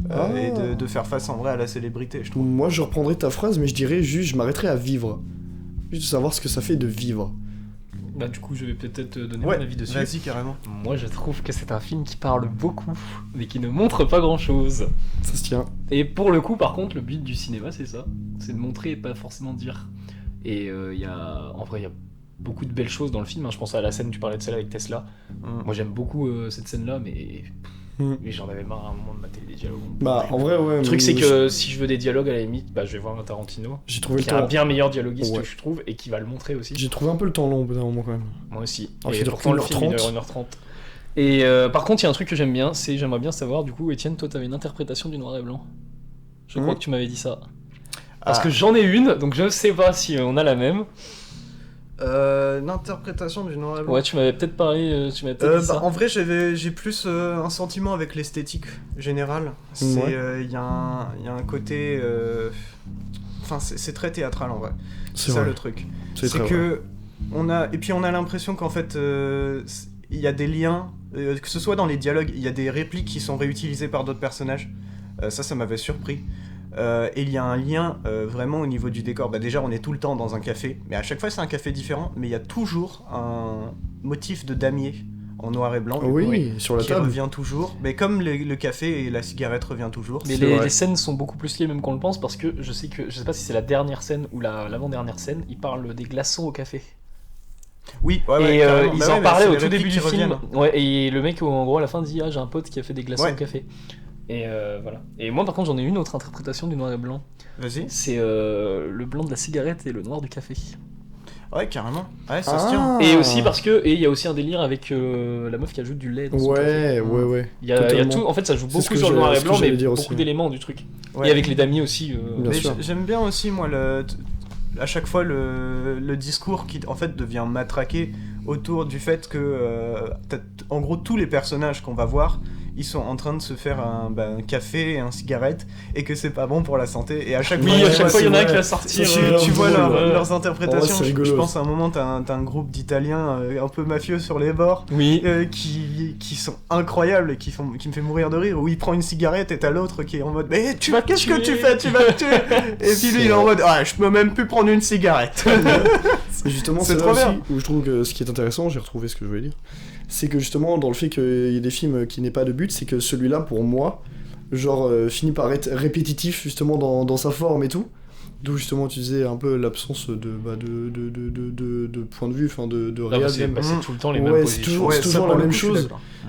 et de faire face en vrai à la célébrité, je trouve. Moi, je reprendrais ta phrase, mais je dirais juste, je m'arrêterais à vivre. Juste de savoir ce que ça fait de vivre. Bah du coup je vais peut-être te donner mon avis dessus. Vas-y, carrément. Moi je trouve que c'est un film qui parle beaucoup, mais qui ne montre pas grand-chose. Ça se tient. Et pour le coup par contre le but du cinéma c'est ça, c'est de montrer et pas forcément de dire. Et il y a beaucoup de belles choses dans le film, hein. Je pense à la scène, tu parlais de celle avec Tesla. Moi j'aime beaucoup cette scène là, mais j'en avais marre à un moment de mater les dialogues. Bah en vrai ouais. Le truc c'est que si je veux des dialogues à la limite, je vais voir un Tarantino. J'ai trouvé qui le est un temps. bien meilleur dialoguiste je trouve, et qui va le montrer aussi. J'ai trouvé un peu le temps long au bout d'un moment quand même. Moi aussi. Alors, Et pourtant le film il dure 1h30. Et par contre il y a un truc que j'aime bien, c'est j'aimerais bien savoir du coup Étienne, toi t'avais une interprétation du noir et blanc. Je crois que tu m'avais dit ça. Parce que j'en ai une, donc je sais pas si on a la même. L'interprétation du noir et blanc. Ouais, tu m'avais peut-être parlé, tu m'avais peut-être dit ça. En vrai, j'ai plus un sentiment avec l'esthétique générale. Il y a un côté. Enfin, c'est très théâtral en vrai. C'est ça vrai. le truc. C'est que on a l'impression qu'en fait il y a des liens, que ce soit dans les dialogues, il y a des répliques qui sont réutilisées par d'autres personnages. Ça m'avait surpris. Et il y a un lien vraiment au niveau du décor. Déjà, on est tout le temps dans un café, mais à chaque fois, c'est un café différent. Mais il y a toujours un motif de damier en noir et blanc. Sur la qui table. revient toujours. Mais comme le café et la cigarette revient toujours. Mais les scènes sont beaucoup plus liées même qu'on le pense, parce que je sais pas si c'est la dernière scène ou l'avant-dernière scène, ils parlent des glaçons au café. Oui, et ils en parlaient au tout début du film. Ouais, et le mec, en gros, à la fin dit j'ai un pote qui a fait des glaçons au café. Et voilà. Et moi, par contre, j'en ai une autre interprétation du noir et blanc. Vas-y. C'est le blanc de la cigarette et le noir du café. Ouais, carrément. Ouais, ça se tient. Et aussi parce que il y a aussi un délire avec la meuf qui ajoute du lait dans son café. Ouais. Il y a tout. En fait, ça joue beaucoup sur le noir et blanc, mais beaucoup d'éléments du truc. Ouais. Et avec les damiers aussi. Mais j'aime bien aussi moi à chaque fois le discours qui en fait devient matraqué autour du fait que en gros tous les personnages qu'on va voir, ils sont en train de se faire un café et un cigarette, et que c'est pas bon pour la santé. Et à chaque fois, il y en a un qui va sortir. Tu vois leurs interprétations. Ouais, je pense à un moment, t'as un groupe d'Italiens un peu mafieux sur les bords, qui sont incroyables et qui me fait mourir de rire. Où il prend une cigarette et t'as l'autre qui est en mode mais qu'est-ce que tu fais, tu vas me tuer. Et puis lui il est en mode je peux même plus prendre une cigarette. Justement, c'est trop bien. Où je trouve que ce qui est intéressant, j'ai retrouvé ce que je voulais dire, c'est que justement dans le fait qu'il y ait des films qui n'aient pas de but, c'est que celui-là pour moi finit par être répétitif justement dans sa forme et tout, d'où justement tu disais un peu l'absence de point de vue, enfin de réalisme. C'est tout le temps les mêmes positions. C'est toujours la même chose.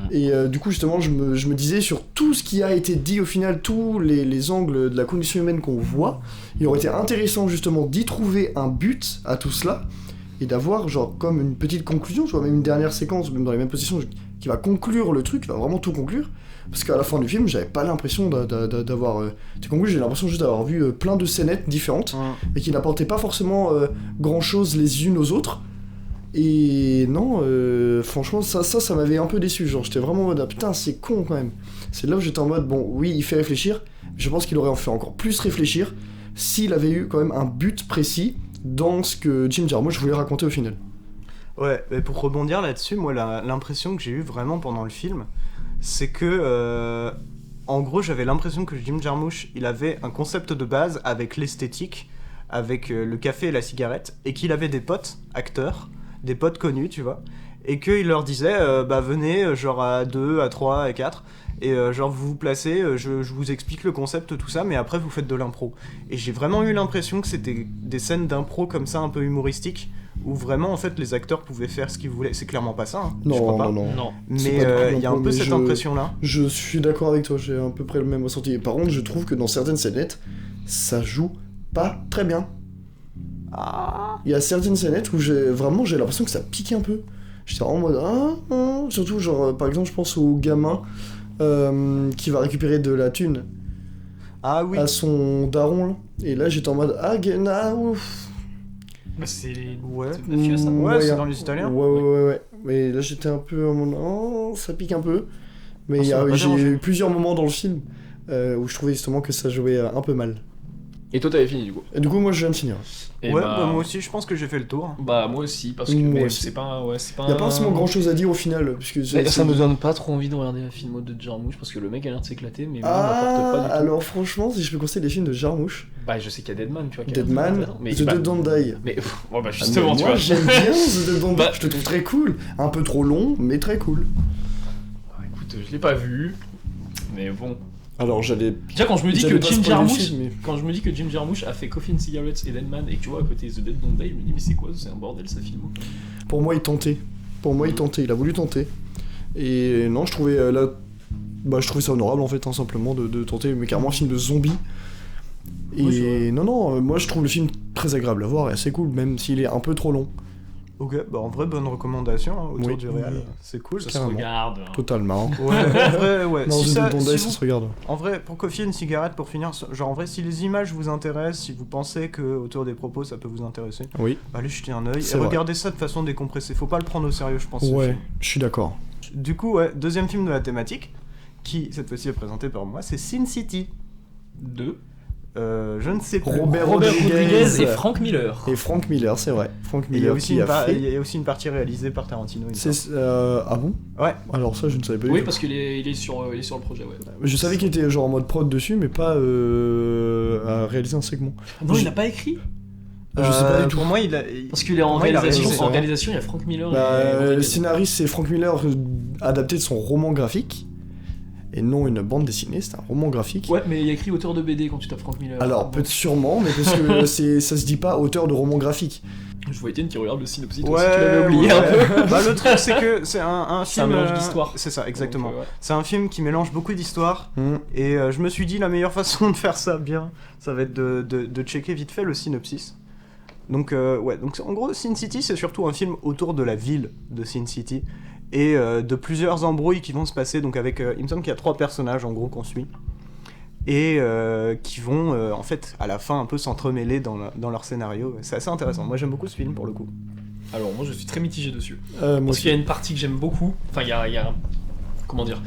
Et du coup justement je me disais sur tout ce qui a été dit au final, tous les angles de la condition humaine qu'on voit, il aurait été intéressant justement d'y trouver un but à tout cela, et d'avoir comme une petite conclusion, tu vois, même une dernière séquence, même dans les mêmes positions, qui va conclure le truc, qui va vraiment tout conclure, parce qu'à la fin du film, j'avais pas l'impression d'avoir tout conclu, j'ai l'impression juste d'avoir vu plein de scénettes différentes, et qui n'apportaient pas forcément grand-chose les unes aux autres, et non, franchement, ça m'avait un peu déçu, j'étais vraiment en mode, putain, c'est con quand même. C'est là où j'étais en mode, bon, oui, il fait réfléchir, mais je pense qu'il aurait en fait encore plus réfléchir, s'il avait eu quand même un but précis, dans ce que Jim Jarmusch voulait raconter au final. Ouais, mais pour rebondir là-dessus, moi l'impression que j'ai eue vraiment pendant le film, c'est que en gros j'avais l'impression que Jim Jarmusch il avait un concept de base avec l'esthétique, avec le café et la cigarette, et qu'il avait des potes acteurs, des potes connus, tu vois, et qu'il leur disait venez genre à 2, à 3, à 4, et vous vous placez, je vous explique le concept, tout ça, mais après vous faites de l'impro. Et j'ai vraiment eu l'impression que c'était des scènes d'impro comme ça, un peu humoristiques, où vraiment en fait les acteurs pouvaient faire ce qu'ils voulaient. C'est clairement pas ça, je crois pas. Non. Mais il y a un peu cette impression-là. Je suis d'accord avec toi, j'ai à peu près le même ressenti. Et par contre, je trouve que dans certaines scénettes, ça joue pas très bien. Il y a certaines scénettes où j'ai l'impression que ça pique un peu. J'étais en mode surtout par exemple je pense au gamin qui va récupérer de la thune à son daron là. Et là j'étais en mode ouf. Bah, c'est Ouais. c'est mafieux ça. Ouais, c'est Moyen. dans les Italiens. Ouais. Mais là, j'étais un peu en mode, oh, ça pique un peu. Mais ça m'a pas j'ai dérangé. eu plusieurs moments dans le film où je trouvais justement que ça jouait un peu mal. Et toi t'avais fini du coup. Et du coup, moi, je viens de finir. Et Ouais, bah, bah, moi aussi, je pense que j'ai fait le tour. Bah moi aussi parce que Moi mais aussi. c'est pas c'est pas. Il y a pas forcément grand chose à dire au final. Puisque Ça me donne pas trop envie de regarder un film de Jarmusch parce que le mec a l'air de s'éclater mais moi il m'apporte pas du tout. Alors franchement, si je peux conseiller des films de Jarmusch, Bah je sais qu'il y a Deadman tu vois. Deadman, mais The Dead Don't Die. Mais bon bah Ah, justement mais tu moi, vois. j'aime bien The Dead Don't Die. Bah- Je te trouve très cool. Un peu trop long, mais très cool. Ah, écoute je l'ai pas vu mais bon. Alors j'allais. Déjà quand je me dis j'allais que pas Jim spoiler le Jarmusch film, mais- quand je me dis que Jim Jarmusch a fait Coffee and Cigarettes et Deadman et que tu vois à côté The Dead Don't Die je me dis mais c'est quoi c'est un bordel ça film. Pour moi, il tentait. Il a voulu tenter. Et non, je trouvais je trouvais ça honorable en fait, hein, simplement de tenter, mais carrément un film de zombies. Et Oui, c'est vrai. non, moi je trouve le film très agréable à voir et assez cool, même s'il est un peu trop long. Ok, bah en vrai, bonne recommandation hein, autour Oui. du réel. Oui. C'est cool. Ça se Carrément. regarde. Totalement. Ouais, en vrai, ouais. Non, Si The ça- Dead Don't si Die, vous- ça se regarde. En vrai, pour Coffee et une cigarette, pour finir, genre en vrai, si les images vous intéressent, si vous pensez que autour des propos ça peut vous intéresser, Oui. allez jeter un œil et C'est vrai. regardez ça de façon décompressée. Faut pas le prendre au sérieux, je pense. ce Ouais, film. je suis d'accord. Du coup, ouais, deuxième film de la thématique, qui cette fois-ci est présenté par moi, c'est Sin City. De Je ne sais plus. Robert Robert Rodriguez Rodriguez et Frank Miller. Et Frank Miller, c'est vrai. Frank Et il y a Miller aussi qui une a fait. il y a aussi une partie réalisée par Tarantino. il me semble. Ah bon? Ouais. Alors ça, je ne savais pas du Oui tout. parce qu'il est sur le projet ouais. Je savais qu'il était genre en mode prod dessus, mais pas à réaliser un segment. Non il n'a pas écrit. Je sais pas du tout. Pour moi, Parce qu'il est en Pour moi, il a réalisation. réalisé, En ouais. réalisation il y a Frank Miller. Bah, et le Rodriguez. scénariste, c'est Frank Miller, adapté de son roman graphique. Et non une bande dessinée, c'est un roman graphique. Ouais mais il y a écrit auteur de BD quand tu tapes Frank Miller. Alors, Donc, peut-être sûrement, mais parce que ça se dit pas auteur de roman graphique. je vois Étienne qui regarde le synopsis. Ouais, Toi aussi, tu l'avais oublié ouais. un peu. Bah, le truc, c'est que c'est un C'est un film. mélange d'histoires. C'est ça, exactement. Donc, ouais. C'est un film qui mélange beaucoup d'histoires. Hmm. Et je me suis dit, la meilleure façon de faire ça bien, ça va être de checker vite fait le synopsis. Donc, ouais, donc en gros, Sin City, c'est surtout un film autour de la ville de Sin City. Et de plusieurs embrouilles qui vont se passer. Donc, avec. Il me semble qu'il y a 3 personnages en gros qu'on suit. Et qui vont, en fait, à la fin, un peu s'entremêler dans leur scénario. C'est assez intéressant. Moi, j'aime beaucoup ce film pour le coup. Alors moi je suis très mitigé dessus. Moi Parce aussi. qu'il y a une partie que j'aime beaucoup. Enfin il y a comment dire.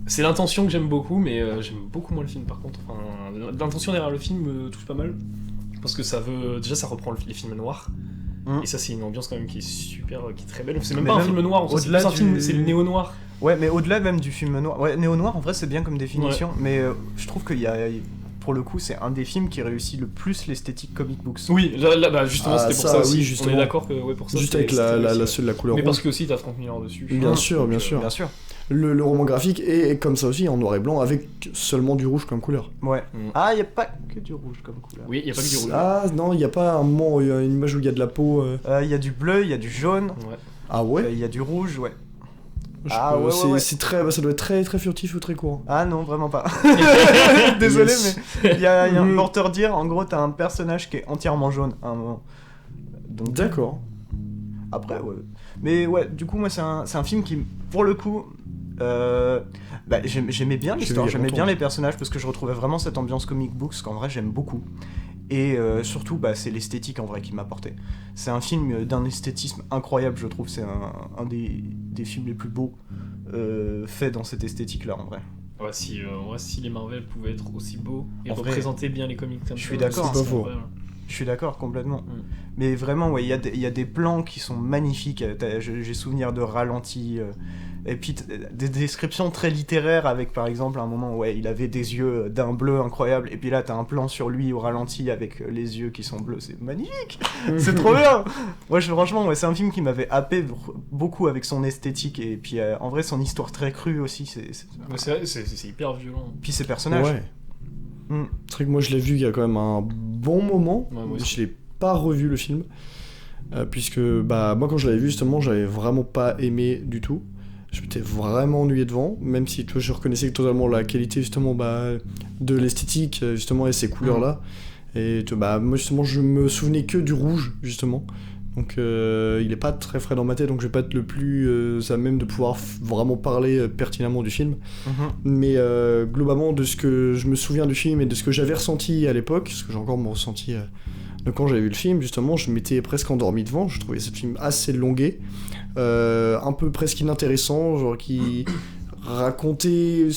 C'est l'intention que j'aime beaucoup, mais j'aime beaucoup moins le film par contre. Enfin, l'intention derrière le film me touche pas mal. Parce que ça veut. Déjà, ça reprend les films noirs. Mm. Et ça, c'est une ambiance quand même qui est super, qui est très belle. C'est même Mais pas un même film noir, en fait, c'est au-delà plus un film, du- c'est le néo-noir. Ouais, mais au-delà même du film noir. Ouais, néo-noir, en vrai, c'est bien comme définition. Mais je trouve qu'il y a. Pour le coup, c'est un des films qui réussit le plus l'esthétique comic books. Oui, là, bah, justement, Ah, c'était pour ça, ça aussi. oui, justement. On est d'accord que ouais, pour ça. Juste c'était- avec la c'était aussi, la couleur Mais rouge. parce que aussi, t'as Frank Miller dessus. Bien sûr, bien sûr. Bien sûr. Le roman graphique est comme ça aussi, en noir et blanc, avec seulement du rouge comme couleur. Ouais. Mm. Ah, il n'y a pas que du rouge comme couleur. Oui, il y a pas que du rouge. Ah non, il n'y a pas un moment où il y a une image où il y a de la peau. Il y a du bleu, il y a du jaune, Ouais. Ah ouais, il y a du rouge, ouais. Je ah peux- ouais, c'est ouais. c'est très, ça doit être très très furtif ou très court. Ah non, vraiment pas. Désolé, Yes. mais il y a un pour te redire, en gros, t'as un personnage qui est entièrement jaune à un moment. Donc, D'accord. après, ouais. Mais ouais, du coup, moi, c'est un film qui, pour le coup, j'aimais bien Je l'histoire, vais y j'aimais bien retourner. les personnages parce que je retrouvais vraiment cette ambiance comic books qu'en vrai j'aime beaucoup. Et surtout, c'est l'esthétique en vrai qui m'a porté. C'est un film d'un esthétisme incroyable, je trouve. C'est un des films les plus beaux faits dans cette esthétique-là, en vrai. Ouais, si les Marvel pouvaient être aussi beaux et En vrai, représenter bien les comics comme je ça, suis d'accord, ça c'est pas serait faux. vrai, ouais. Je suis d'accord, complètement. Mm. Mais vraiment, ouais, il y a des plans qui sont magnifiques. J'ai souvenir de ralentis. Et puis des descriptions très littéraires avec, par exemple, un moment où il avait des yeux d'un bleu incroyable. Et puis là, t'as un plan sur lui au ralenti avec les yeux qui sont bleus. C'est magnifique. C'est trop bien. Moi, franchement, ouais, c'est un film qui m'avait happé beaucoup avec son esthétique. Et puis, en vrai, son histoire très crue aussi. Mais c'est vrai, c'est hyper violent. Puis ses personnages. Ouais. Mm. C'est vrai que moi je l'ai vu il y a quand même un bon moment. Ouais, moi aussi. Je l'ai pas revu le film. Puisque moi quand je l'avais vu justement, j'avais vraiment pas aimé du tout. Je m'étais vraiment ennuyé devant, même si tu vois, je reconnaissais totalement la qualité justement de l'esthétique justement et ces couleurs là. Et moi justement je me souvenais que du rouge justement. Donc il est pas très frais dans ma tête, donc je vais pas être le plus à même de pouvoir vraiment parler pertinemment du film. Mhm. Mais globalement de ce que je me souviens du film et de ce que j'avais ressenti à l'époque, parce que j'ai encore mon ressenti Donc quand j'avais vu le film, justement, je m'étais presque endormi devant. Je trouvais ce film assez longué, un peu presque inintéressant, genre qui racontait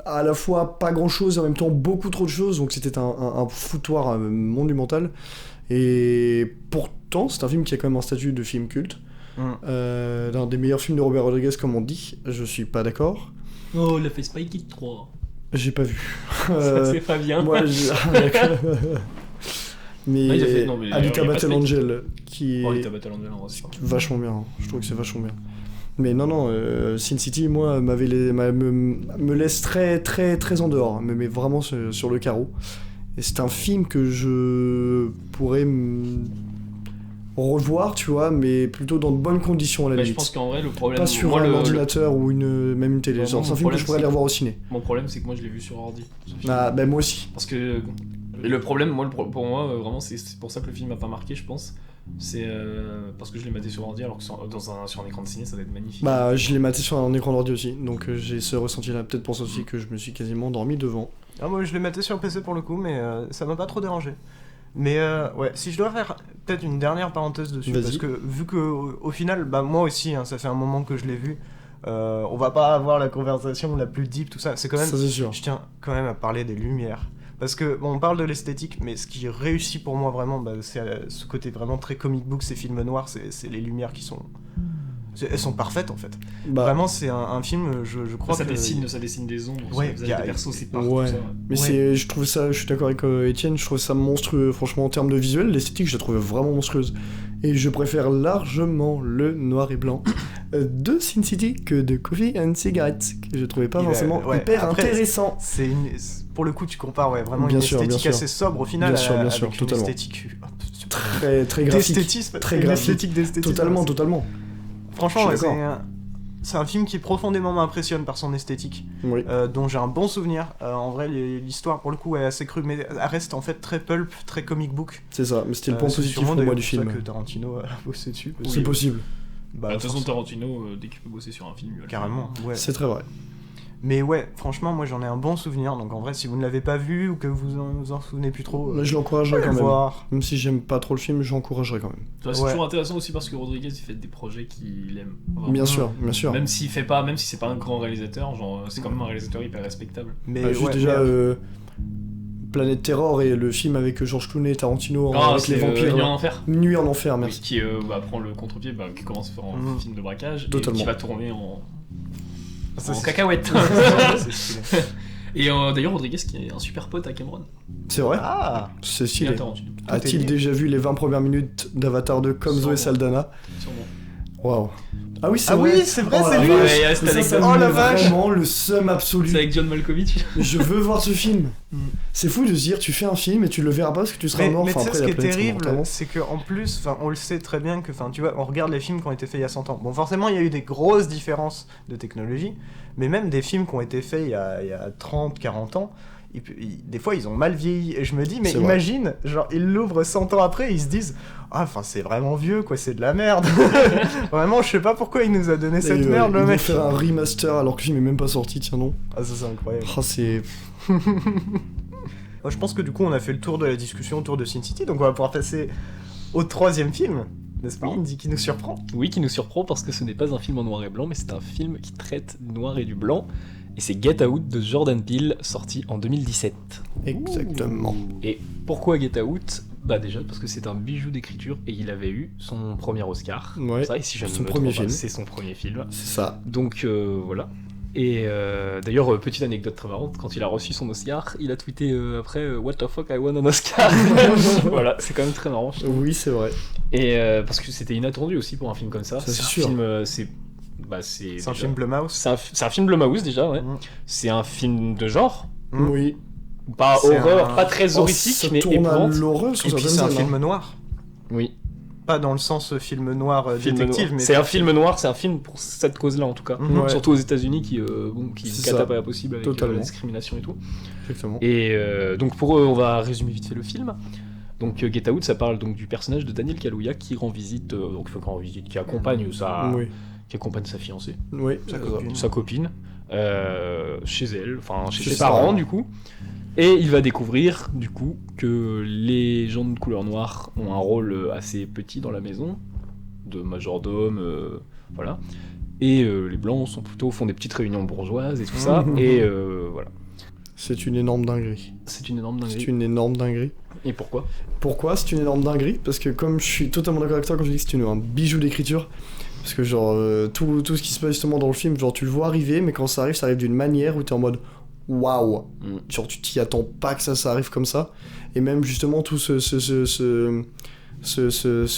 à la fois pas grand chose et en même temps beaucoup trop de choses, donc c'était un foutoir monumental. Et pourtant, c'est un film qui a quand même un statut de film culte. L'un des meilleurs films de Robert Rodriguez, comme on dit. Je suis pas d'accord. Oh, il a fait Spy Kid 3. J'ai pas vu. Ça, c'est pas bien. Moi, mais Alita il y a Battle pas Angel, qui est Alita Battle Angel, on va se faire. vachement bien. Je trouve que c'est vachement bien. Mais non, Sin City, moi, me laisse très, très, très en dehors. Me met vraiment sur le carreau. Et c'est un film que je pourrais revoir, tu vois, mais plutôt dans de bonnes conditions à la limite. Je pense qu'en vrai, le problème... Pas sur un ordinateur ou même une télé. C'est un film que je pourrais aller revoir au ciné. Mon problème, c'est que moi, je l'ai vu sur ordi. Ah, ben moi aussi. Parce que le problème, pour moi, vraiment, c'est pour ça que le film m'a pas marqué, je pense. C'est parce que je l'ai maté sur ordi, alors que sur un écran de ciné, ça doit être magnifique. Bah, je l'ai maté sur un écran d'ordi aussi, donc j'ai ce ressenti-là. Peut-être pour ça aussi que je me suis quasiment endormi devant. Ah, moi je l'ai maté sur PC pour le coup, mais ça m'a pas trop dérangé. Mais ouais, si je dois faire peut-être une dernière parenthèse dessus, parce que vu que au final, bah moi aussi, hein, ça fait un moment que je l'ai vu. On va pas avoir la conversation la plus deep, tout ça. C'est quand même. Ça, c'est sûr. Je tiens quand même à parler des lumières. Parce que, bon, on parle de l'esthétique, mais ce qui réussit pour moi vraiment, bah, c'est ce côté vraiment très comic book, ces films noirs, c'est les lumières qui sont... Elles sont parfaites en fait. Bah, vraiment, c'est un film, je crois ça que... Ça dessine des ombres, ouais, sur les visages des persos, c'est partout. Ouais. Ça. Mais je trouve ça, je suis d'accord avec Étienne, je trouve ça monstrueux. Franchement, en termes de visuel, l'esthétique, je la trouve vraiment monstrueuse. Et je préfère largement le noir et blanc de Sin City que de Coffee and Cigarettes, que je trouvais pas forcément hyper intéressant. Pour le coup, tu compares vraiment bien une sûr, esthétique assez sobre au final bien sûr, avec totalement. une esthétique très graphique. D'esthétisme, très graphique. Esthétique d'esthétisme. Totalement. Franchement, c'est un film qui profondément m'impressionne par son esthétique, dont j'ai un bon souvenir. En vrai, l'histoire, pour le coup, est assez crue, mais elle reste en fait très pulp, très comic book. C'est ça, mais c'était le point positif pour moi du film. C'est pour ça que Tarantino a bossé dessus. C'est possible. Bah, de toute façon, Tarantino, dès qu'il peut bosser sur un film, il va carrément, ouais. C'est très vrai. Mais ouais, franchement, moi j'en ai un bon souvenir. Donc en vrai, si vous ne l'avez pas vu ou que vous en souvenez plus trop, je l'encouragerais quand même. Voir. Même si j'aime pas trop le film, j'encouragerais quand même. C'est toujours intéressant aussi parce que Rodriguez il fait des projets qu'il aime. Vraiment. Bien sûr. Même si c'est pas un grand réalisateur, genre c'est quand même un réalisateur hyper respectable. Mais juste déjà Planète Terror et le film avec George Clooney et Tarantino avec les vampires. Nuit en enfer. Nuit en enfer, merci. Qui prend le contre-pied, qui commence à faire un film de braquage totalement. Et qui va tourner en cacahuète. Et d'ailleurs, Rodriguez qui est un super pote à Cameron. C'est vrai. Ah, c'est stylé. A-t-il déjà vu les 20 premières minutes d'Avatar 2 comme Zoé Saldana? Sûrement. Waouh. Ah oui, c'est vrai. Oui, c'est vrai, c'est lui. Ça la vache. Vraiment le seum absolu. C'est avec John Malkovich. Je veux voir ce film. C'est fou de se dire, tu fais un film et tu le verras pas parce que tu seras mort. Mais tu sais, ce qui est terrible, c'est qu'en plus, on le sait très bien que, tu vois, on regarde les films qui ont été faits il y a 100 ans. Bon, forcément, il y a eu des grosses différences de technologie, mais même des films qui ont été faits il y a 30, 40 ans, des fois, ils ont mal vieilli. Et je me dis, mais imagine, genre, ils l'ouvrent 100 ans après, ils se disent, c'est vraiment vieux, quoi, c'est de la merde. Vraiment, je sais pas pourquoi il nous a donné cette merde, le mec. Il va faire un remaster alors que le film est même pas sorti, tiens non. Ah, ça, c'est incroyable. C'est... Je pense que du coup, on a fait le tour de la discussion autour de Sin City, donc on va pouvoir passer au troisième film. N'est-ce pas, Indy, qui nous surprend? Oui, qui nous surprend parce que ce n'est pas un film en noir et blanc, mais c'est un film qui traite du noir et du blanc. Et c'est Get Out de Jordan Peele, sorti en 2017. Exactement. Et pourquoi Get Out? Bah déjà parce que c'est un bijou d'écriture et il avait eu son premier Oscar. Ouais, ça, et si je son premier film. C'est son premier film. C'est ça. Donc voilà. Et d'ailleurs, petite anecdote très marrante, quand il a reçu son Oscar, il a tweeté après What the fuck, I won an Oscar. Voilà, c'est quand même très marrant. Oui, c'est vrai. Et parce que c'était inattendu aussi pour un film comme ça. C'est sûr. C'est un film Blumhouse. C'est un film Blumhouse déjà, ouais. C'est un film de genre. Oui. Pas horreur, pas très horrifique, mais épouvante. L'horreur, et puis c'est un film noir. Oui. Pas dans le sens film noir détective, mais c'est un film noir, c'est un film pour cette cause-là en tout cas. Surtout aux États-Unis qui catapent pas possible avec la discrimination et tout. Exactement. Et donc pour eux, on va résumer vite fait le film. Donc Get Out, ça parle donc du personnage de Daniel Kaluuya qui rend visite, qui accompagne sa fiancée, sa copine, chez elle, chez ses parents du coup. Et il va découvrir, du coup, que les gens de couleur noire ont un rôle assez petit dans la maison, de majordome, voilà. Et les blancs font des petites réunions bourgeoises et tout ça, et voilà. C'est une énorme dinguerie. C'est une énorme dinguerie. C'est une énorme dinguerie. Et pourquoi ? Pourquoi c'est une énorme dinguerie ? Parce que comme je suis totalement d'accord avec toi quand je dis que c'est un bijou d'écriture, parce que genre tout ce qui se passe justement dans le film, genre tu le vois arriver, mais quand ça arrive d'une manière où t'es en mode waouh, genre tu t'y attends pas que ça arrive comme ça, et même justement tout ce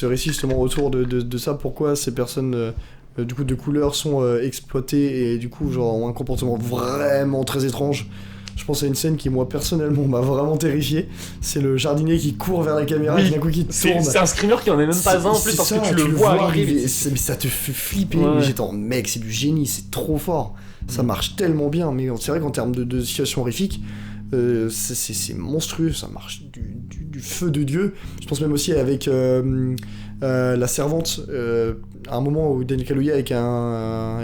récit justement autour de ça, pourquoi ces personnes du coup de couleur sont exploitées et du coup genre ont un comportement vraiment très étrange. Je pense à une scène qui, moi, personnellement, m'a vraiment terrifié. C'est le jardinier qui court vers la caméra et d'un coup qui tourne. C'est un screamer qui en est même pas un en plus parce que tu le vois arriver. Mais ça te fait flipper. Ouais. Mais j'étais en mec, c'est du génie, c'est trop fort. Ça marche tellement bien. Mais c'est vrai qu'en termes de situation horrifique, c'est monstrueux. Ça marche du feu de Dieu. Je pense même aussi avec la servante, à un moment où Daniel Kaluuya avec un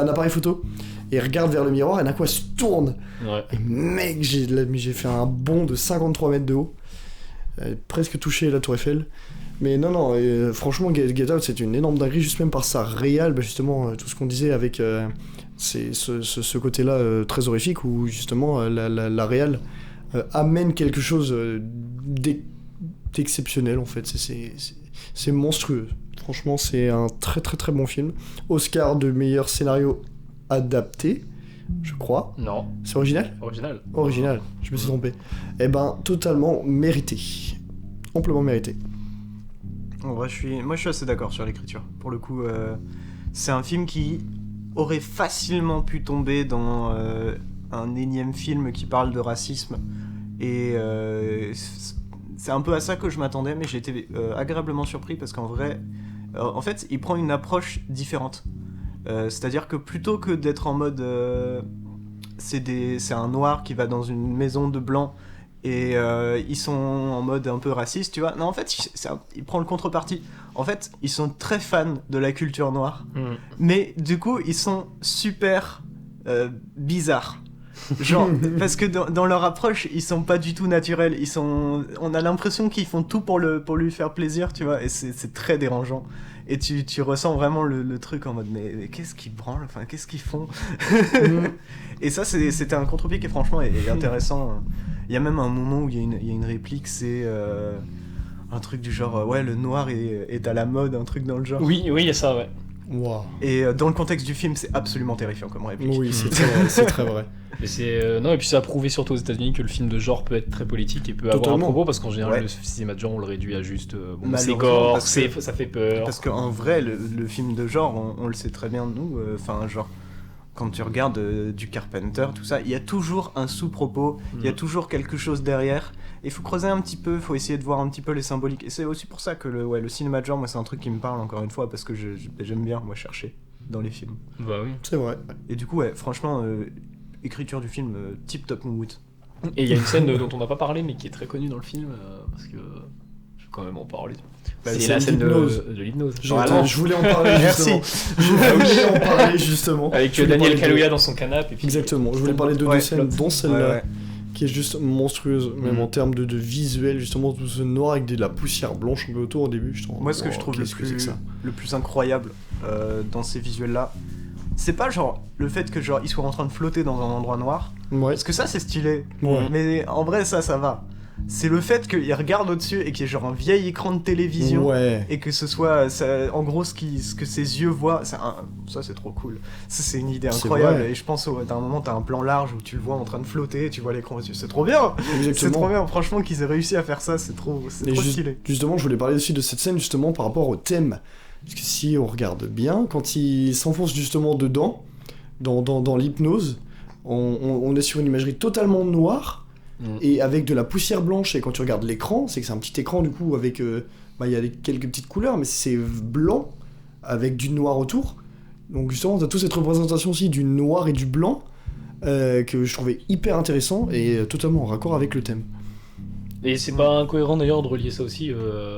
appareil photo. Et regarde vers le miroir et d'un coup elle se tourne. Ouais. Et mec, j'ai fait un bond de 53 mètres de haut. Presque touché la tour Eiffel. Mais non, franchement, Get Out, c'est une énorme dinguerie, juste même par sa réal, justement, tout ce qu'on disait avec ce côté-là très horrifique, où justement la réal amène quelque chose d'exceptionnel, en fait. C'est monstrueux. Franchement, c'est un très très très bon film. Oscar de meilleur scénario adapté, je crois. Non. C'est original ? Original, je me suis trompé. Eh ben, totalement mérité. Amplement mérité. En vrai, moi je suis assez d'accord sur l'écriture. Pour le coup, c'est un film qui aurait facilement pu tomber dans un énième film qui parle de racisme. Et c'est un peu à ça que je m'attendais, mais j'ai été agréablement surpris parce qu'en vrai, en fait, il prend une approche différente. C'est-à-dire que plutôt que d'être en mode c'est un noir qui va dans une maison de blancs et ils sont en mode un peu raciste, tu vois. Non, en fait, il prend le contrepartie. En fait, ils sont très fans de la culture noire, mais du coup, ils sont super bizarres. Genre, parce que dans leur approche, ils sont pas du tout naturels. On a l'impression qu'ils font tout pour lui faire plaisir, tu vois, et c'est très dérangeant. Et tu ressens vraiment le truc en mode mais qu'est-ce qu'ils branlent, enfin qu'est-ce qu'ils font. Et ça c'était un contre-pied qui franchement est intéressant. Il y a même un moment où il y a une réplique, c'est un truc du genre ouais, le noir est à la mode, un truc dans le genre. Oui, il y a ça, ouais. Wow. Et dans le contexte du film, c'est absolument terrifiant comme réplique. Oui, c'est très vrai. Mais non, et puis ça a prouvé surtout aux États-Unis que le film de genre peut être très politique et peut avoir un propos, parce qu'en général, le cinéma de genre, on le réduit à juste c'est gore, ça fait peur. Parce qu'en vrai, le film de genre, on le sait très bien, nous, enfin, genre, quand tu regardes du Carpenter, tout ça, il y a toujours un sous-propos, il y a toujours quelque chose derrière. Il faut creuser un petit peu, il faut essayer de voir un petit peu les symboliques. Et c'est aussi pour ça que le cinéma de genre, moi, c'est un truc qui me parle, encore une fois, parce que j'aime bien, moi, chercher dans les films. Bah oui. C'est vrai. Et du coup, ouais, franchement, écriture du film, tip top Moonwood. Et il y a une scène dont on n'a pas parlé, mais qui est très connue dans le film, parce que je vais quand même en parler. C'est la scène de l'hypnose. Je voulais en parler justement. Avec Daniel Kaluuya dans son canapé. Exactement, je voulais parler de deux scènes, dont celle-là, qui est juste monstrueuse, même en termes de visuel, justement, tout ce noir avec de la poussière blanche un peu autour au début. Moi, ce que je trouve le plus incroyable dans ces visuels-là, c'est pas genre le fait que genre ils soient en train de flotter dans un endroit noir, parce que ça c'est stylé, mais en vrai ça va. C'est le fait qu'ils regardent au-dessus et qu'il y ait genre un vieil écran de télévision et que ce soit ça, en gros ce que ses yeux voient, ça c'est trop cool. Ça c'est une idée incroyable et je pense à un moment t'as un plan large où tu le vois en train de flotter et tu vois l'écran au-dessus. C'est trop bien. C'est trop bien, franchement qu'ils aient réussi à faire ça, c'est trop stylé. Justement, je voulais parler aussi de cette scène justement par rapport au thème. Parce que si on regarde bien, quand il s'enfonce justement dedans, dans l'hypnose, on est sur une imagerie totalement noire et avec de la poussière blanche. Et quand tu regardes l'écran, c'est que c'est un petit écran du coup avec il y a quelques petites couleurs, mais c'est blanc avec du noir autour. Donc justement, t'as toute cette représentation aussi du noir et du blanc que je trouvais hyper intéressant et totalement en raccord avec le thème. Et c'est pas incohérent d'ailleurs de relier ça aussi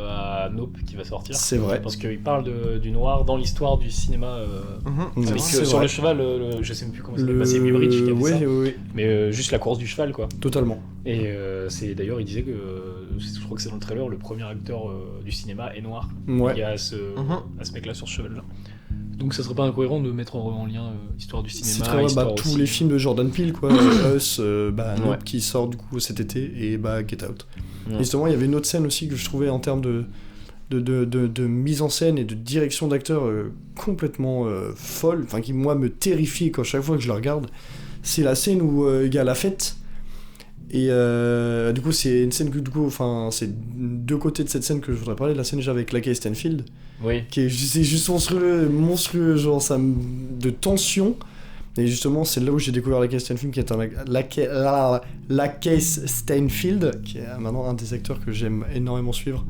à Nope qui va sortir. C'est vrai. Parce qu'il parle du noir dans l'histoire du cinéma. Avec, sur le cheval, je sais même plus comment ça s'appelle. C'est Muybridge qui a fait ça. Oui. Mais juste la course du cheval, quoi. Totalement. Et c'est d'ailleurs, il disait que, je crois que c'est dans le trailer, le premier acteur du cinéma est noir. Ouais. Il y a à ce mec-là sur ce cheval-là. Donc ça serait pas incohérent de mettre en lien histoire du cinéma. C'est très vrai, tous les films de Jordan Peele, quoi. Us, Nope qui sort du coup cet été et Get Out. Et justement, il y avait une autre scène aussi que je trouvais en termes de mise en scène et de direction d'acteur complètement folle, enfin qui moi me terrifie quand chaque fois que je la regarde. C'est la scène où il y a la fête. Et du coup, c'est une scène que c'est deux côtés de cette scène que je voudrais parler. La scène déjà avec Lakeith Stanfield, qui est juste monstrueux, genre ça de tension. Et justement, c'est là où j'ai découvert Lakeith Stanfield, qui est Lakeith Stanfield, qui est maintenant un des acteurs que j'aime énormément suivre.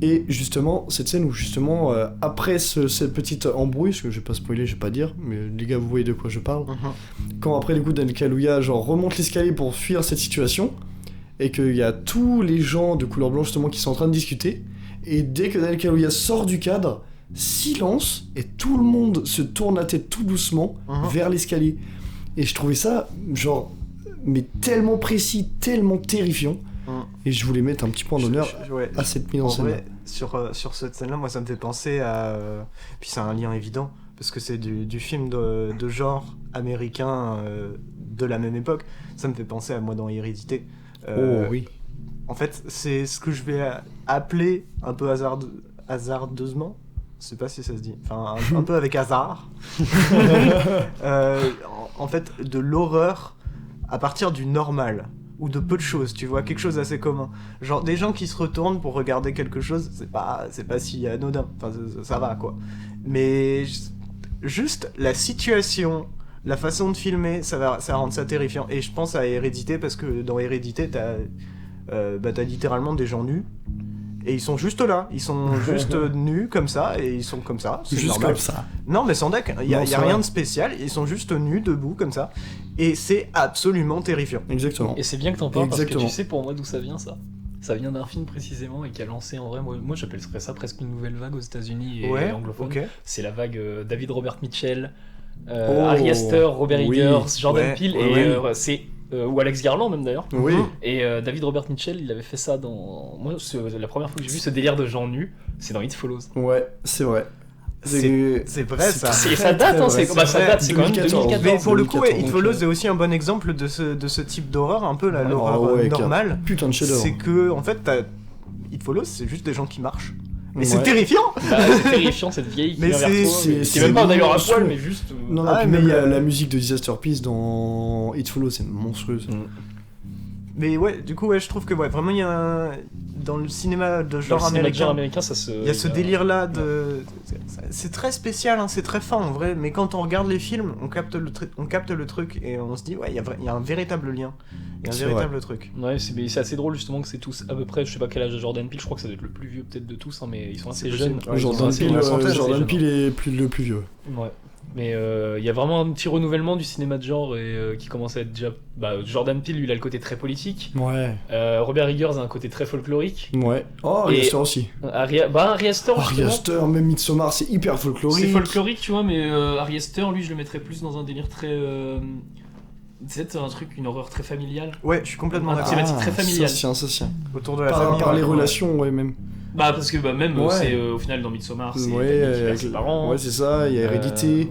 Et justement, cette scène où justement, après cette petite embrouille, parce que je vais pas spoiler, je vais pas dire, mais les gars, vous voyez de quoi je parle. Quand après les coups Daniel Kaluuya genre remonte l'escalier pour fuir cette situation, et qu'il y a tous les gens de couleur blanche justement qui sont en train de discuter, et dès que Daniel Kaluuya sort du cadre, silence, et tout le monde se tourne la tête tout doucement vers l'escalier. Et je trouvais ça, genre, mais tellement précis, tellement terrifiant. Et je voulais mettre un petit point d'honneur à cette mise en scène. Vrai, sur cette scène-là, moi, ça me fait penser à... Puis c'est un lien évident, parce que c'est du film de genre américain de la même époque. Ça me fait penser à Moi dans Hérédité. Oui. En fait, c'est ce que je vais appeler un peu hasardeusement. Je sais pas si ça se dit. Enfin, un peu avec hasard. En fait, de l'horreur à partir du normal. Ou de peu de choses, tu vois, quelque chose d'assez commun. Genre, des gens qui se retournent pour regarder quelque chose, c'est pas si anodin. Enfin, ça va, quoi. Mais juste la situation, la façon de filmer, ça rend ça terrifiant. Et je pense à Hérédité, parce que dans Hérédité, t'as littéralement des gens nus. Et ils sont juste là, ils sont juste nus comme ça, et ils sont comme ça, c'est juste normal. Comme ça. Non mais sans deck, il y a rien de spécial, ils sont juste nus, debout comme ça, et c'est absolument terrifiant. Exactement. Et c'est bien que t'en parles, parce que tu sais pour moi d'où ça vient ça. Ça vient d'un film précisément et qui a lancé en vrai, moi j'appellerais ça presque une nouvelle vague aux États-Unis et anglophone. Okay. C'est la vague David Robert Mitchell, Ari Aster, Robert Eggers, Jordan Peele, et c'est... ou Alex Garland même d'ailleurs. Oui. Et David Robert Mitchell, il avait fait ça dans... Moi, la première fois que j'ai vu ce délire de gens nus, c'est dans It Follows. Ouais, c'est vrai. C'est vrai ça. Et ça date, hein, ça date, c'est quand même 2014. Mais pour le coup, It Follows est aussi un bon exemple de ce type d'horreur, un peu l'horreur normale. Putain de chef-d'œuvre. C'est que, en fait, It Follows, c'est juste des gens qui marchent. Mais c'est terrifiant. C'est terrifiant cette vieille qui vient vers toi. C'est même pas d'ailleurs à poil, mais juste... Non, puis même la musique de Disaster Peace dans It Follows, c'est monstrueuse. Mais ouais, du coup, je trouve que vraiment, il y a dans le cinéma de genre américain, ça se... il y a ce délire-là de... C'est très spécial, hein, c'est très fin en vrai, mais quand on regarde les films, on capte le truc et on se dit, ouais, il y a un véritable lien. Il y a un véritable truc. Ouais, c'est assez drôle justement que c'est tous à peu près, je sais pas quel âge de Jordan Peele, je crois que ça doit être le plus vieux peut-être de tous, hein, mais ils sont assez jeunes. Ouais, Jordan Peele est le plus vieux. Ouais. Mais il y a vraiment un petit renouvellement du cinéma de genre et qui commence à être déjà... Jordan Peele, lui, il a le côté très politique. Ouais. Robert Eggers a un côté très folklorique. Ouais. Oh, Ari Aster aussi. Ari Aster, Ari Aster, même Midsommar, c'est hyper folklorique. C'est folklorique, tu vois, mais Ari Aster, lui, je le mettrais plus dans un délire très... C'est un truc, une horreur très familiale. Ouais, je suis complètement d'accord. Thématique très familiale. Ça tient. Autour de la famille. Par les relations, ouais, même. Parce que même, c'est au final dans Midsommar, c'est avec ses parents. Ouais, c'est ça, il y a Hérédité.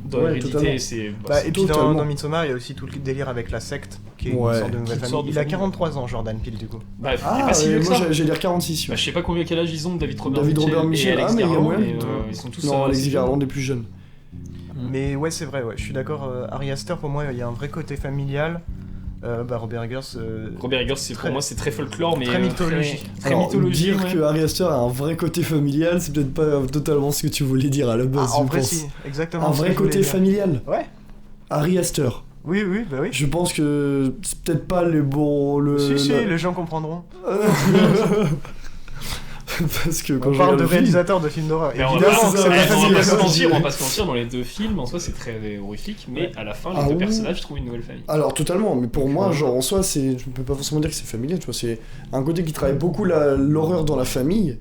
Dans Hérédité, c'est... et puis dans Midsommar, il y a aussi tout le délire avec la secte, qui est une sorte de nouvelle famille. Il a 43 ans, Jordan Peele, du coup. Il est pas si vieux que ça. Moi, j'allais dire 46. Je sais pas quel âge ils ont, David Robert Mitchell et Alex Garland, mais ils sont tous... Non, Alex Garland est plus jeune. Mais ouais, c'est vrai, je suis d'accord. Ari Aster, pour moi, il y a un vrai côté familial. Robert Eggers, pour moi, c'est très folklore, mais très mythologie. Très mythologie. Dire que Ari Aster a un vrai côté familial, c'est peut-être pas totalement ce que tu voulais dire à la base. En vrai, si, exactement. Un vrai côté familial. Ouais. Ari Aster. Oui, bah oui. Je pense que c'est peut-être pas les bons... Si, les gens comprendront. Parce que quand On je parle regarde de le film- réalisateurs de films d'horreur. Mais on Évidemment va que pas- c'est ouais, pas c'est on va pas se ça. facile. mentir, on va pas se mentir, dans les deux films, en soi c'est très horrifique, mais à la fin, les Ah deux oui. personnages trouvent une nouvelle famille. Alors totalement, mais pour moi, genre en soi, je peux pas forcément dire que c'est familial, tu vois, c'est un côté qui travaille beaucoup l'horreur dans la famille,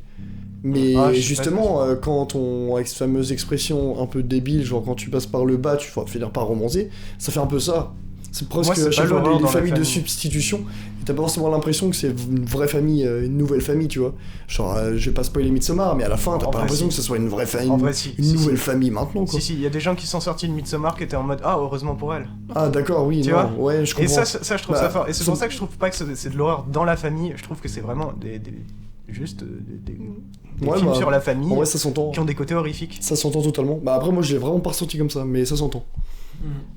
mais Ah, je suis justement, quand on, avec cette fameuse expression un peu débile, genre quand tu passes par le bas, tu vas finir par romancer, ça fait un peu ça. C'est presque Moi, c'est à chaque pas fois l'horreur les dans la familles de famille. substitution, et t'as pas forcément l'impression que c'est une vraie famille, une nouvelle famille, tu vois. Genre, je vais pas spoiler Midsommar, mais à la fin, t'as En pas vrai, l'impression si. que ce soit une vraie famille, En vrai, si. une si, nouvelle si. famille maintenant, quoi. Si, il y a des gens qui sont sortis de Midsommar qui étaient en mode ah, heureusement pour elle. Ah d'accord, oui, Tu non, vois ouais, je comprends. Et ça, je trouve Bah, ça fort. Et c'est ça- pour ça que je trouve pas que c'est de l'horreur dans la famille. Je trouve que c'est vraiment juste des Ouais, films bah, sur la famille En vrai, ça s'entend. qui ont des côtés horrifiques. Ça s'entend totalement. Bah après moi je l'ai vraiment pas ressenti comme ça, mais ça s'entend.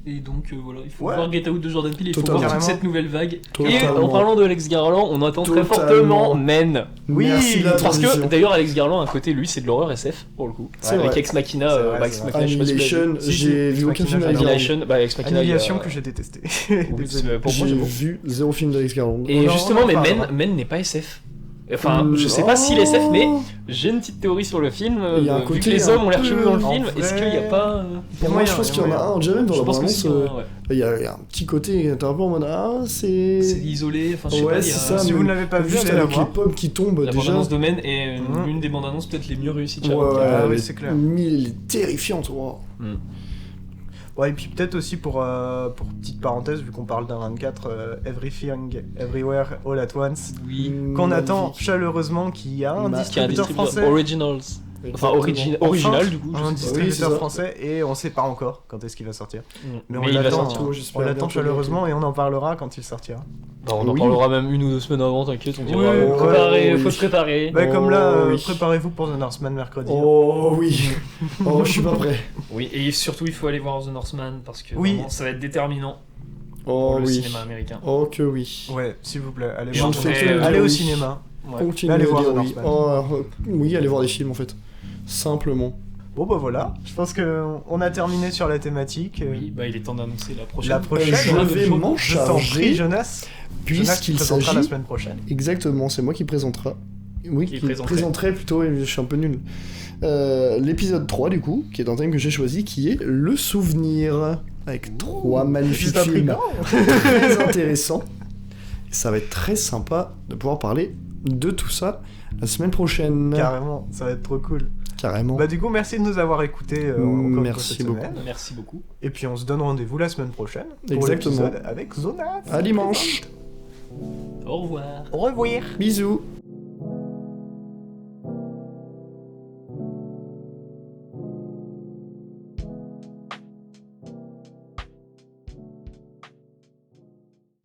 Et donc voilà, il faut Ouais. voir Get Out de Jordan Peele, il faut Totalement. voir toute Carrément. cette nouvelle vague. Et Totalement. en parlant de Alex Garland, on attend très Totalement. fortement Men. Oui, Merci de la Parce que transition. d'ailleurs Alex Garland, à côté lui, c'est de l'horreur SF pour le coup. C'est Avec vrai. Ex Machina, C'est vrai, bah, c'est Ex vrai. Machina, je sais pas si tu l'as vu. Annihilation, Si, si, j'ai vu Ex aucun film Machina, d'Alex Garland. Annihilation, bah Ex Machina. il y a- Annihilation que j'ai détesté. Oui, c'est- pour moi, J'ai j'avoue. vu 0 film d'Alex Garland. Et Non, justement, on en mais parlera. Men n'est pas SF. Enfin, je sais pas s'il est SF, mais j'ai une petite théorie sur le film. Il y a un Vu que côté les un hommes ont l'air peu- chelous dans le en film, vrai- est-ce qu'il n'y a pas. Pour y a moi je moyen, pense y a qu'il y en a moyen. un, déjà même dans Je la pense que bande-annonce, si, ouais. il y a un petit côté, t'es un peu en mode ah c'est... C'est isolé, enfin je sais Ouais, pas, il y a. c'est ça, Si mais vous ne l'avez pas vu, juste allez la avec les voir. pommes qui tombent La déjà. bande-annonce de Men est Mhm. une des bandes-annonces peut-être les mieux réussies de Ouais, Sherlock. ouais, Ah oui, elle c'est clair. elle est terrifiante, wow. Ouais, et puis peut-être aussi pour petite parenthèse, vu qu'on parle d'un 24, Everything, Everywhere, All at Once, Oui. qu'on Magnifique. attend chaleureusement, qu'il y a un Qui a un Qui est un distributeur distributeur français. Originals. Enfin, original du coup. je Un sais pas. distributeur Oui, c'est ça. français et on sait pas encore quand est-ce qu'il va sortir. Mais on il va l'attend, sortir. hein. j'espère On l'attend bientôt, chaleureusement et on en parlera quand il sortira. Bah, on en Oui. parlera même 1 ou 2 semaines avant, t'inquiète, on dira. Oui, Préparez, ouais, faut oui. se préparer. Bah, comme là, oui. préparez-vous pour The Northman mercredi. Oh oui. Oh je suis pas prêt. Oui, et surtout il faut aller voir The Northman parce que Oui. vraiment, ça va être déterminant Oh pour le oui. cinéma américain. Oh que oui. Ouais, s'il vous plaît, allez Je voir. ne fais que Allez dire au oui. cinéma. Ouais. Continuez Allez à voir dire The oui. Northman. Oh, oui, allez voir des films en fait. Simplement. Bon bah voilà, je pense qu'on a terminé sur la thématique. Oui, bah il est temps d'annoncer la prochaine. La prochaine, Je vais m'en je t'en prie, charger Jonas. Jonas qui puisqu'il présentera la s'agit... semaine prochaine. Exactement, c'est moi qui présentera. Oui, Qui qui présenterait. présenterait plutôt, et je suis un peu nul. L'épisode 3 du coup, qui est un thème que j'ai choisi, qui est le souvenir. Avec 3 magnifiques Juste films intriguant. très intéressants. Et ça va être très sympa de pouvoir parler de tout ça la semaine prochaine. Carrément, ça va être trop cool. Carrément. Bah du coup, merci de nous avoir écoutés encore une fois Merci cette beaucoup. semaine. Merci beaucoup. Et puis on se donne rendez-vous la semaine prochaine pour Exactement. l'épisode avec Jonas. À dimanche. Au revoir. Au revoir. Bisous.